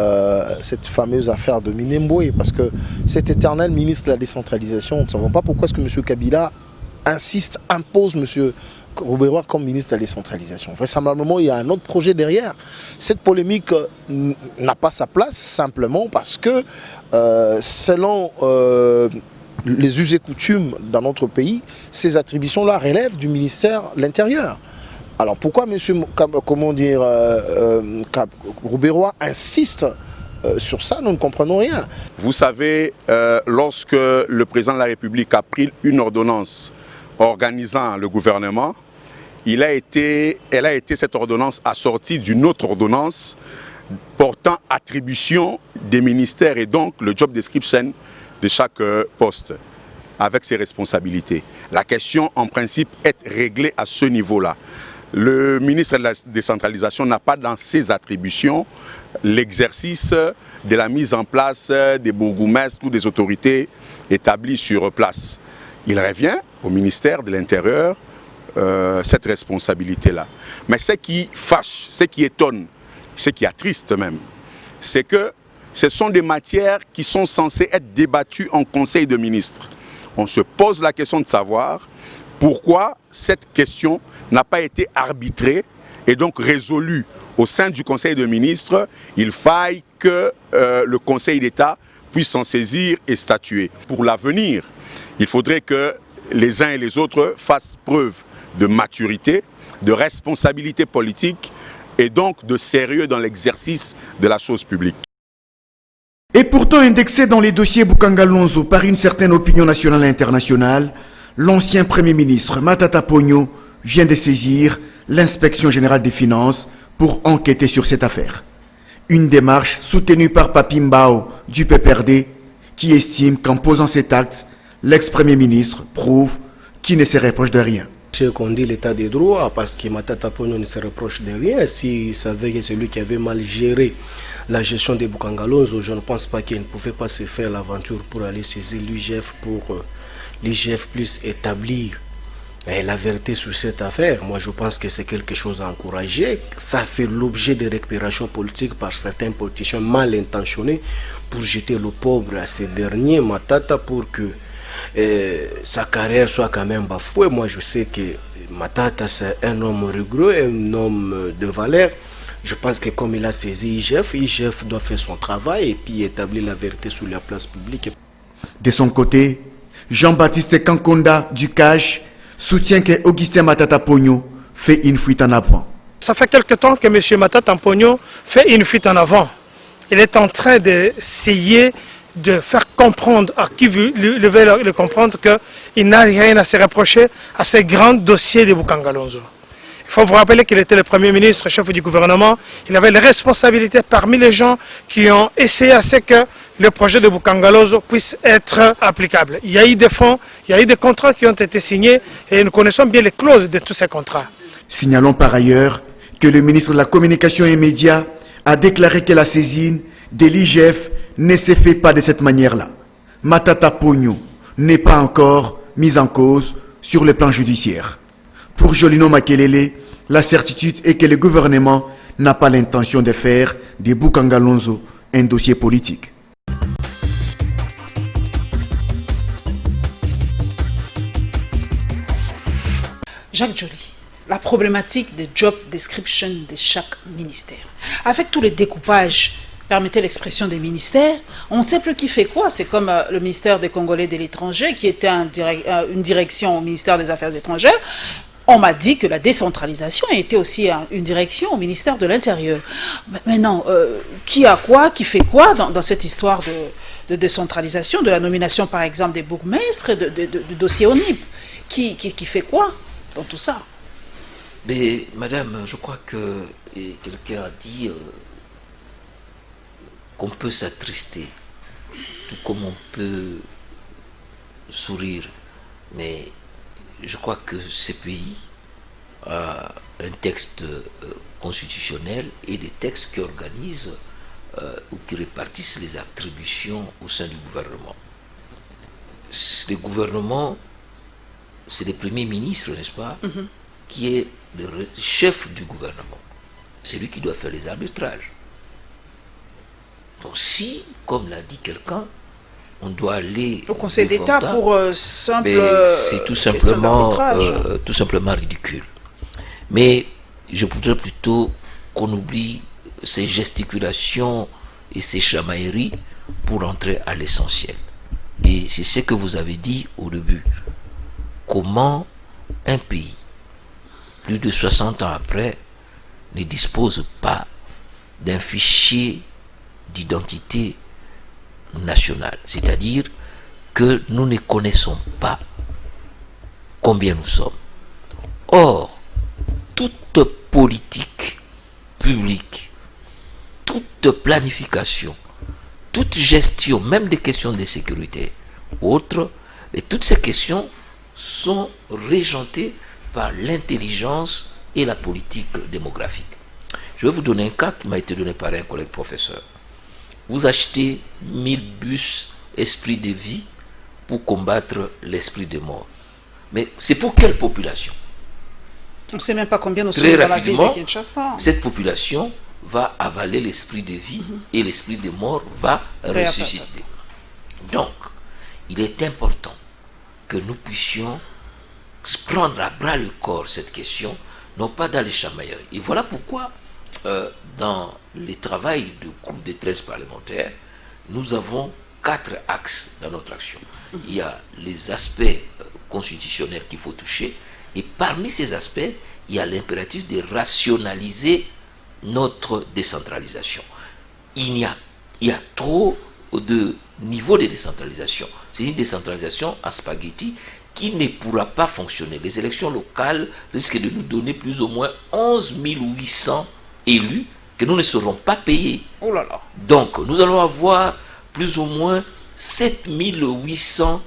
Speaker 17: cette fameuse affaire de Minembwe, parce que cet éternel ministre de la décentralisation, nous ne savons pas pourquoi est-ce que M. Kabila insiste, impose M. Rouberois comme ministre de la décentralisation. Vraisemblablement, il y a un autre projet derrière. Cette polémique n'a pas sa place simplement parce que selon les us et coutumes dans notre pays, ces attributions-là relèvent du ministère de l'Intérieur. Alors pourquoi M. Rouberois insiste sur ça, nous ne comprenons rien.
Speaker 18: Vous savez, lorsque le président de la République a pris une ordonnance organisant le gouvernement, elle a été cette ordonnance assortie d'une autre ordonnance portant attribution des ministères et donc le job description de chaque poste avec ses responsabilités. La question en principe est réglée à ce niveau-là. Le ministre de la décentralisation n'a pas dans ses attributions l'exercice de la mise en place des bourgmestres ou des autorités établies sur place. Il revient au ministère de l'Intérieur cette responsabilité-là. Mais ce qui fâche, ce qui étonne, ce qui attriste même, c'est que ce sont des matières qui sont censées être débattues en Conseil de ministres. On se pose la question de savoir pourquoi cette question n'a pas été arbitrée et donc résolue au sein du Conseil de ministres. Il faille que le Conseil d'État puisse s'en saisir et statuer. Pour l'avenir, il faudrait que les uns et les autres fassent preuve de maturité, de responsabilité politique et donc de sérieux dans l'exercice de la chose publique.
Speaker 19: Et pourtant indexé dans les dossiers Bukanga Lonzo par une certaine opinion nationale et internationale, l'ancien Premier ministre Matata Ponyo vient de saisir l'inspection générale des finances pour enquêter sur cette affaire. Une démarche soutenue par Papi Mbao du PPRD qui estime qu'en posant cet acte, l'ex-premier ministre prouve qu'il ne se reproche de rien.
Speaker 20: Ce qu'on dit l'état des droits, parce que Matata Ponyo ne se reproche de rien, s'il savait que c'est lui qui avait mal géré la gestion des Bukanga Lonzo, je ne pense pas qu'il ne pouvait pas se faire l'aventure pour aller saisir l'IGF pour l'IGF puisse établir la vérité sur cette affaire. Moi je pense que c'est quelque chose à encourager. Ça fait l'objet de récupérations politiques par certains politiciens mal intentionnés pour jeter le pauvre à ces derniers, Matata, pour que sa carrière soit quand même bafouée. Moi je sais que Matata c'est un homme rigoureux, un homme de valeur. Je pense que comme il a saisi IGF doit faire son travail et puis établir la vérité sur la place publique.
Speaker 19: De son côté, Jean-Baptiste Kankonda du CAJ soutient que Augustin Matata Ponyo fait une fuite en avant.
Speaker 21: Ça fait quelque temps que M. Matata Ponyo fait une fuite en avant. Il est en train d'essayer de faire comprendre à qui veut le comprendre qu'il n'a rien à se reprocher à ces grands dossiers de Bukanga Lonzo. Il faut vous rappeler qu'il était le Premier ministre, chef du gouvernement. Il avait les responsabilités parmi les gens qui ont essayé à ce que le projet de Bukanga Lonzo puisse être applicable. Il y a eu des fonds, il y a eu des contrats qui ont été signés et nous connaissons bien les clauses de tous ces contrats.
Speaker 19: Signalons par ailleurs que le ministre de la Communication et Médias a déclaré que la saisine de l'IGF ne se fait pas de cette manière-là. Matata Ponyo n'est pas encore mise en cause sur le plan judiciaire. Pour Jolino Makelele, la certitude est que le gouvernement n'a pas l'intention de faire de Bukanga Lonzo un dossier politique.
Speaker 1: Jacques Joly, la problématique des job description de chaque ministère. Avec tous les découpages, permettez l'expression des ministères, on ne sait plus qui fait quoi. C'est comme le ministère des Congolais de l'étranger qui était une direction au ministère des Affaires étrangères. On m'a dit que la décentralisation était aussi une direction au ministère de l'Intérieur. Mais non, qui a quoi, qui fait quoi dans cette histoire de décentralisation, de la nomination par exemple des bourgmestres, du dossier ONIP? Qui fait quoi dans tout ça?
Speaker 2: Mais madame, je crois que quelqu'un a dit qu'on peut s'attrister, tout comme on peut sourire. Mais je crois que ce pays a un texte constitutionnel et des textes qui organisent ou qui répartissent les attributions au sein du gouvernement. Le gouvernement, c'est le Premier ministre, n'est-ce pas, qui est le chef du gouvernement. C'est lui qui doit faire les arbitrages. Donc si, comme l'a dit quelqu'un, on doit aller
Speaker 1: au Conseil d'État pour simple
Speaker 2: c'est tout simplement ridicule. Mais je voudrais plutôt qu'on oublie ces gesticulations et ces chamailleries pour entrer à l'essentiel. Et c'est ce que vous avez dit au début. Comment un pays, plus de 60 ans après, ne dispose pas d'un fichier d'identité nationale, c'est-à-dire que nous ne connaissons pas combien nous sommes. Or, toute politique publique, toute planification, toute gestion, même des questions de sécurité, autres, et toutes ces questions sont régentées par l'intelligence et la politique démographique. Je vais vous donner un cas qui m'a été donné par un collègue professeur. Vous achetez 1000 bus esprit de vie pour combattre l'esprit de mort. Mais c'est pour quelle population?
Speaker 1: On ne sait même pas combien nous sommes dans la ville de Kinshasa.
Speaker 2: Cette population va avaler l'esprit de vie et l'esprit de mort va ressusciter. Donc, il est important que nous puissions prendre à bras le corps cette question, non pas dans les chamailleries. Et voilà pourquoi, dans les travaux du groupe de 13 parlementaires, nous avons 4 axes dans notre action. Il y a les aspects constitutionnels qu'il faut toucher, et parmi ces aspects, il y a l'impératif de rationaliser notre décentralisation. Il y a trop de niveaux de décentralisation. C'est une décentralisation à spaghetti qui ne pourra pas fonctionner. Les élections locales risquent de nous donner plus ou moins 11 800 élus que nous ne serons pas payés.
Speaker 1: Oh là là.
Speaker 2: Donc, nous allons avoir plus ou moins 7 800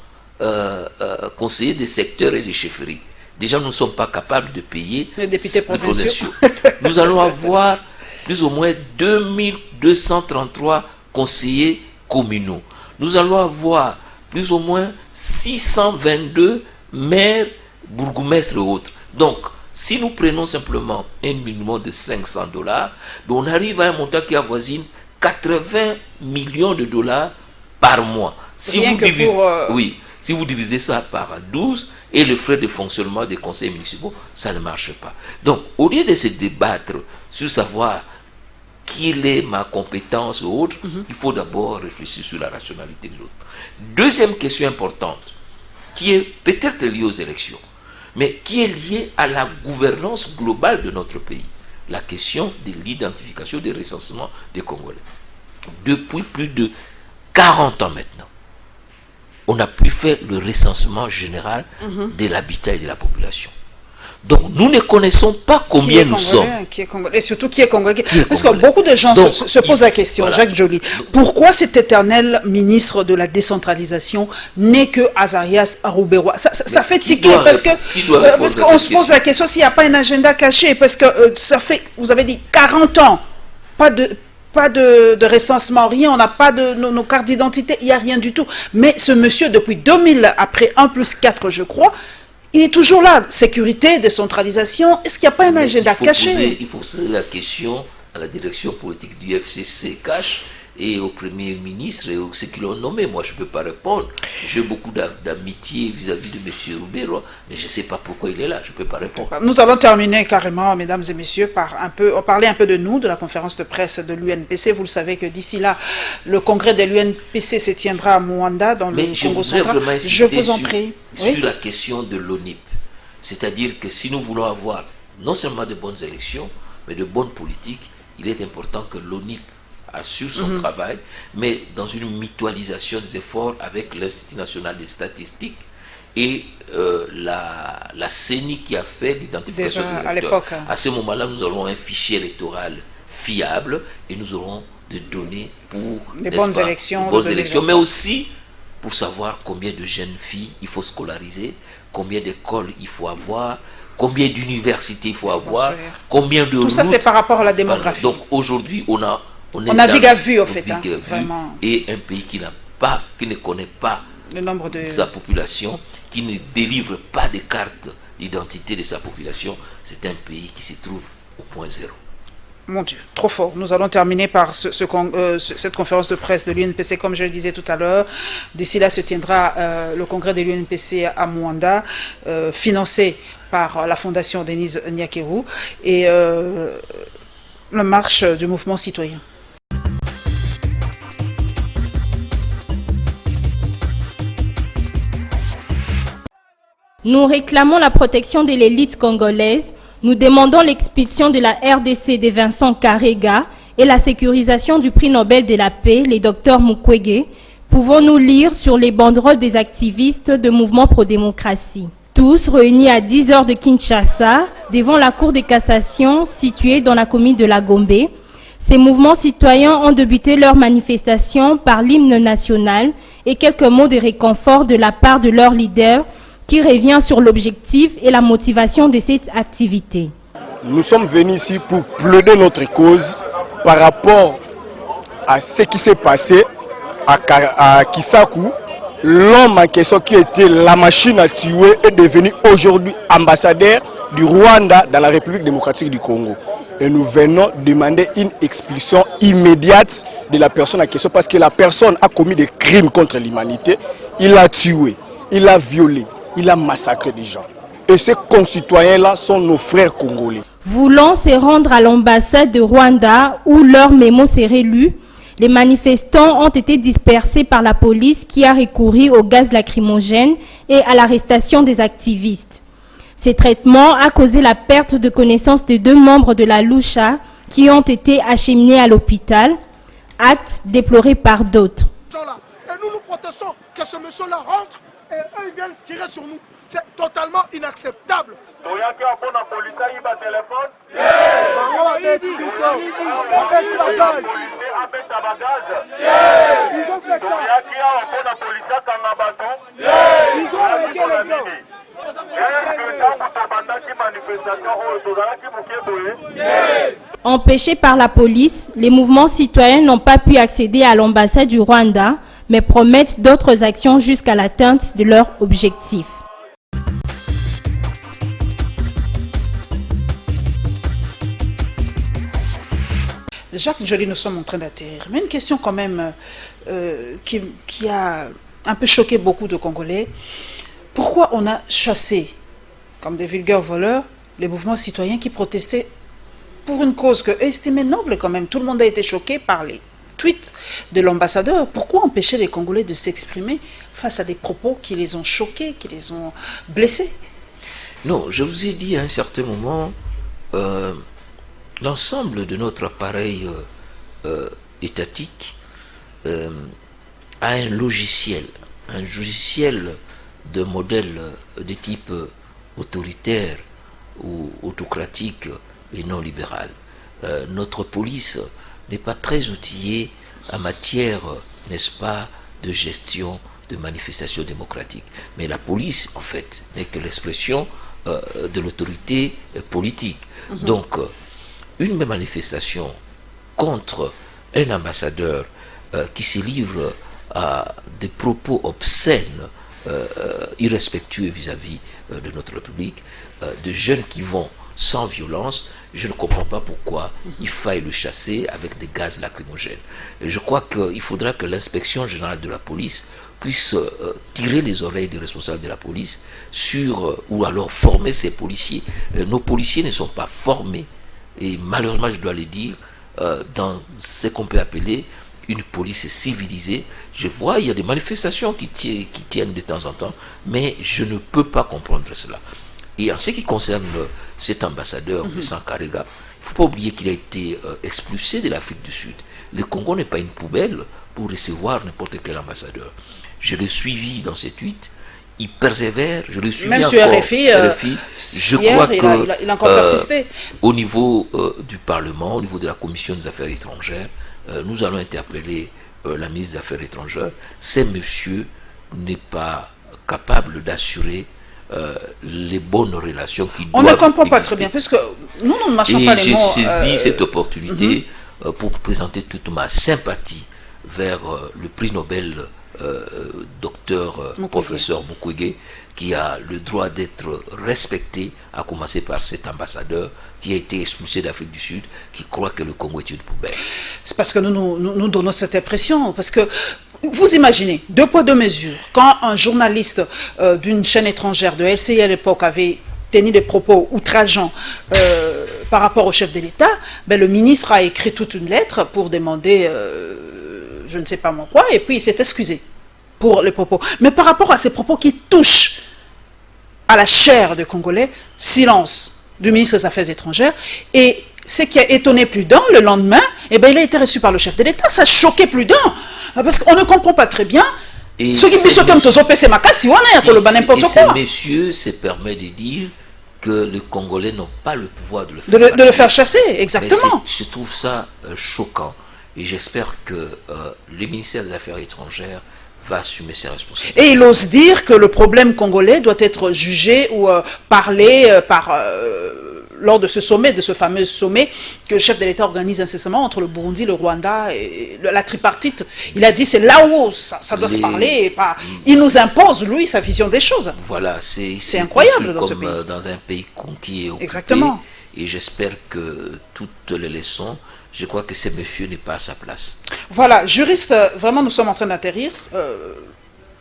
Speaker 2: conseillers des secteurs et des chefferies. Déjà, nous ne sommes pas capables de payer
Speaker 1: les députés provinciaux.
Speaker 2: Nous allons avoir plus ou moins 2233 conseillers communaux. Nous allons avoir plus ou moins 622 maires, bourgmestres et autres. Donc, si nous prenons simplement un minimum de $500, on arrive à un montant qui avoisine 80 millions de dollars par mois. Si vous divisez ça par 12 et le frais de fonctionnement des conseils municipaux, ça ne marche pas. Donc, au lieu de se débattre sur savoir quelle est ma compétence ou autre, il faut d'abord réfléchir sur la rationalité de l'autre. Deuxième question importante, qui est peut-être liée aux élections, mais qui est liée à la gouvernance globale de notre pays, la question de l'identification des recensements des Congolais. Depuis plus de 40 ans maintenant, on n'a plus fait le recensement général de l'habitat et de la population. Donc, nous ne connaissons pas combien nous sommes.
Speaker 1: Et surtout qui est congolais. Parce que beaucoup de gens se posent la question, voilà. Jacques Joly, pourquoi cet éternel ministre de la décentralisation n'est que Azarias Arouberois? Ça fait tiquer parce qu'on se pose la question s'il n'y a pas un agenda caché. Parce que ça fait, vous avez dit, 40 ans, pas de recensement, rien, on n'a pas de nos cartes d'identité, il n'y a rien du tout. Mais ce monsieur, depuis 2000, après 1+4, je crois, il est toujours là. Sécurité, décentralisation, est-ce qu'il n'y a pas un agenda caché?
Speaker 2: Il faut poser la question à la direction politique du FCC cash et au Premier ministre et ceux qui l'ont nommé. Moi, je ne peux pas répondre. J'ai beaucoup d'amitié vis-à-vis de M. Roubero, mais je ne sais pas pourquoi il est là. Je ne peux pas répondre.
Speaker 1: Nous allons terminer carrément, mesdames et messieurs, par parler un peu de nous, de la conférence de presse de l'UNPC. Vous le savez que d'ici là, le congrès de l'UNPC se tiendra à Mwanda, dans le Congo central. Je vous en prie.
Speaker 2: Sur la question de l'ONIP. C'est-à-dire que si nous voulons avoir non seulement de bonnes élections, mais de bonnes politiques, il est important que l'ONIP assure son travail, mais dans une mutualisation des efforts avec l'Institut national des statistiques et la CENI qui a fait l'identification des électeurs. À ce moment-là, nous aurons un fichier électoral fiable et nous aurons des données pour
Speaker 1: les bonnes élections,
Speaker 2: mais aussi pour savoir combien de jeunes filles il faut scolariser, combien d'écoles il faut avoir, combien d'universités il faut avoir, combien de routes.
Speaker 1: Tout ça, c'est par rapport à la démographie.
Speaker 2: Donc aujourd'hui, on
Speaker 1: navigue à vue, en fait. Vraiment.
Speaker 2: Et un pays qui ne connaît pas
Speaker 1: le nombre de
Speaker 2: sa population, qui ne délivre pas de carte d'identité de sa population, c'est un pays qui se trouve au point zéro.
Speaker 1: Mon Dieu, trop fort. Nous allons terminer par cette conférence de presse de l'UNPC, comme je le disais tout à l'heure. D'ici là se tiendra le congrès de l'UNPC à Mwanda, financé par la fondation Denise Nyakeru et la marche du mouvement citoyen.
Speaker 7: Nous réclamons la protection de l'élite congolaise. Nous demandons l'expulsion de la RDC de Vincent Karega et la sécurisation du prix Nobel de la paix, le Dr Mukwege. Pouvons-nous lire sur les banderoles des activistes de mouvement pro-démocratie. Tous réunis à 10 h de Kinshasa, devant la cour de cassation située dans la commune de la Gombe. Ces mouvements citoyens ont débuté leur manifestation par l'hymne national et quelques mots de réconfort de la part de leur leader, qui revient sur l'objectif et la motivation de cette activité.
Speaker 3: Nous sommes venus ici pour plaider notre cause par rapport à ce qui s'est passé à Kisaku. L'homme en question qui était la machine à tuer est devenu aujourd'hui ambassadeur du Rwanda dans la République démocratique du Congo. Et nous venons demander une expulsion immédiate de la personne en question parce que la personne a commis des crimes contre l'humanité. Il a tué, il a violé. Il a massacré des gens. Et ces concitoyens-là sont nos frères congolais.
Speaker 7: Voulant se rendre à l'ambassade de Rwanda où leur mémo serait lu, les manifestants ont été dispersés par la police qui a recouru au gaz lacrymogène et à l'arrestation des activistes. Ces traitements a causé la perte de connaissance de 2 membres de la Lucha qui ont été acheminés à l'hôpital, acte déploré par d'autres.
Speaker 22: Et nous protestons que ce monsieur-là rentre et eux ils viennent tirer sur nous. C'est totalement inacceptable.
Speaker 7: Empêchés par la police, les mouvements citoyens n'ont pas pu accéder à l'ambassade du Rwanda, mais promettent d'autres actions jusqu'à l'atteinte de leur objectif.
Speaker 1: Jacques Njoli, nous sommes en train d'atterrir. Mais une question quand même qui a un peu choqué beaucoup de Congolais. Pourquoi on a chassé, comme des vulgaires voleurs, les mouvements citoyens qui protestaient pour une cause que estimaient noble quand même? Tout le monde a été choqué par les tweets de l'ambassadeur. Pourquoi empêcher les Congolais de s'exprimer face à des propos qui les ont choqués, qui les ont blessés?
Speaker 2: Non, je vous ai dit à un certain moment, l'ensemble de notre appareil étatique a un logiciel de modèle de type autoritaire ou autocratique et non libéral. Notre police n'est pas très outillée en matière, n'est-ce pas, de gestion de manifestations démocratiques. Mais la police, en fait, n'est que l'expression de l'autorité politique. Donc, une même manifestation contre un ambassadeur qui se livre à des propos obscènes, irrespectueux vis-à-vis de notre République, de jeunes qui vont sans violence, je ne comprends pas pourquoi il faille le chasser avec des gaz lacrymogènes. Et je crois qu'il faudra que l'inspection générale de la police puisse tirer les oreilles des responsables de la police sur, ou alors former ces policiers. Nos policiers ne sont pas formés, et malheureusement je dois le dire, dans ce qu'on peut appeler une police civilisée. Je vois, il y a des manifestations qui tiennent de temps en temps, mais je ne peux pas comprendre cela. Et en ce qui concerne cet ambassadeur, Vincent Karega, il ne faut pas oublier qu'il a été expulsé de l'Afrique du Sud. Le Congo n'est pas une poubelle pour recevoir n'importe quel ambassadeur. Je l'ai suivi dans ses tweets, il persévère, je le suis
Speaker 1: même sur RFI,
Speaker 2: je crois que
Speaker 1: il a encore persisté.
Speaker 2: Au niveau du Parlement, au niveau de la Commission des Affaires étrangères, nous allons interpeller la ministre des Affaires étrangères. Ce monsieur n'est pas capable d'assurer les bonnes relations qui doivent exister.
Speaker 1: On ne comprend pas très bien, parce que nous ne marchons pas les mots.
Speaker 2: Et j'ai saisi cette opportunité pour présenter toute ma sympathie vers le prix Nobel docteur professeur Mukwege, qui a le droit d'être respecté, à commencer par cet ambassadeur qui a été expulsé d'Afrique du Sud, qui croit que le Congo est une poubelle.
Speaker 1: C'est parce que nous donnons cette impression, parce que vous imaginez, 2 poids 2 mesures, quand un journaliste d'une chaîne étrangère de LCI à l'époque avait tenu des propos outrageants par rapport au chef de l'État, ben, le ministre a écrit toute une lettre pour demander je ne sais pas moi quoi, et puis il s'est excusé pour les propos. Mais par rapport à ces propos qui touchent à la chair des Congolais, silence du ministre des Affaires étrangères, et ce qui a étonné plus d'un, le lendemain, eh ben, il a été reçu par le chef de l'État, ça a choqué plus d'un, parce qu'on ne comprend pas très bien.
Speaker 2: Et
Speaker 1: ceux qui disent que
Speaker 2: ces messieurs se permettent de dire que les Congolais n'ont pas le pouvoir de le faire,
Speaker 1: de le faire chasser, exactement.
Speaker 2: Je trouve ça choquant, et j'espère que le ministère des Affaires étrangères va assumer ses responsabilités.
Speaker 1: Et il ose dire que le problème congolais doit être jugé ou parlé lors de ce sommet, de ce fameux sommet que le chef de l'État organise incessamment entre le Burundi, le Rwanda et la tripartite. Il a dit c'est là où ça doit se parler. Et pas, il nous impose, lui, sa vision des choses.
Speaker 2: Voilà, c'est
Speaker 1: incroyable dans ce pays.
Speaker 2: Comme dans un pays conquis et occupé.
Speaker 1: Exactement.
Speaker 2: Et j'espère que toutes les leçons, je crois que ce monsieur n'est pas à sa place.
Speaker 1: Voilà, juriste, vraiment nous sommes en train d'atterrir.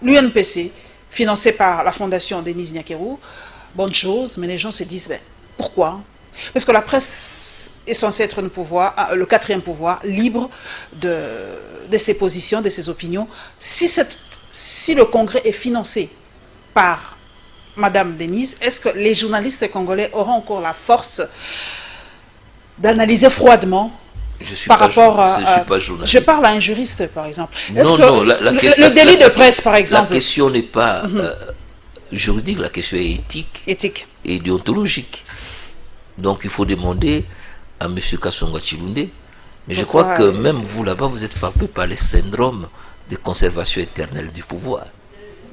Speaker 1: L'UNPC, financé par la fondation Denise Nyakeru, bonne chose, mais les gens se disent, ben, pourquoi? Parce que la presse est censée être le 4e pouvoir, libre de ses positions, de ses opinions. Si le Congrès est financé par Madame Denise, est-ce que les journalistes congolais auront encore la force d'analyser froidement rapport à... Je parle à un juriste, par exemple. Le délit de presse, par exemple.
Speaker 2: La question n'est pas juridique, la question est éthique et déontologique. Donc il faut demander à M. Kasonga Chilunde. Mais je crois que même vous là-bas, vous êtes frappé par le syndrome de conservation éternelle du pouvoir.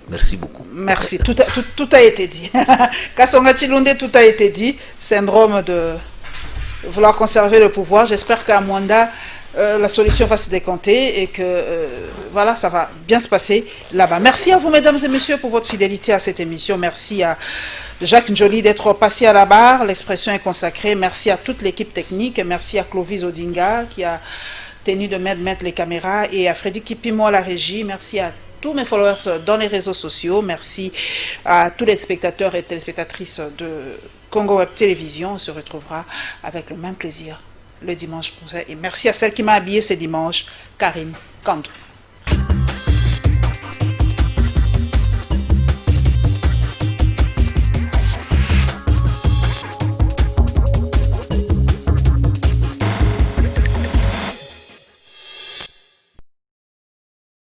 Speaker 2: Merci beaucoup.
Speaker 1: Merci, tout a été dit. Kasonga Chilunde, tout a été dit. Syndrome de vouloir conserver le pouvoir. J'espère qu'à Mwanda, la solution va se décanter et que voilà, ça va bien se passer là-bas. Merci à vous, mesdames et messieurs, pour votre fidélité à cette émission. Merci à Jacques Njoli d'être passé à la barre. L'expression est consacrée. Merci à toute l'équipe technique. Merci à Clovis Odinga qui a tenu de mettre les caméras et à Freddy Kipimo à la régie. Merci à tous mes followers dans les réseaux sociaux. Merci à tous les spectateurs et téléspectatrices de Congo Web Télévision. On se retrouvera avec le même plaisir le dimanche prochain. Et merci à celle qui m'a habillé ce dimanche, Karine Kandou.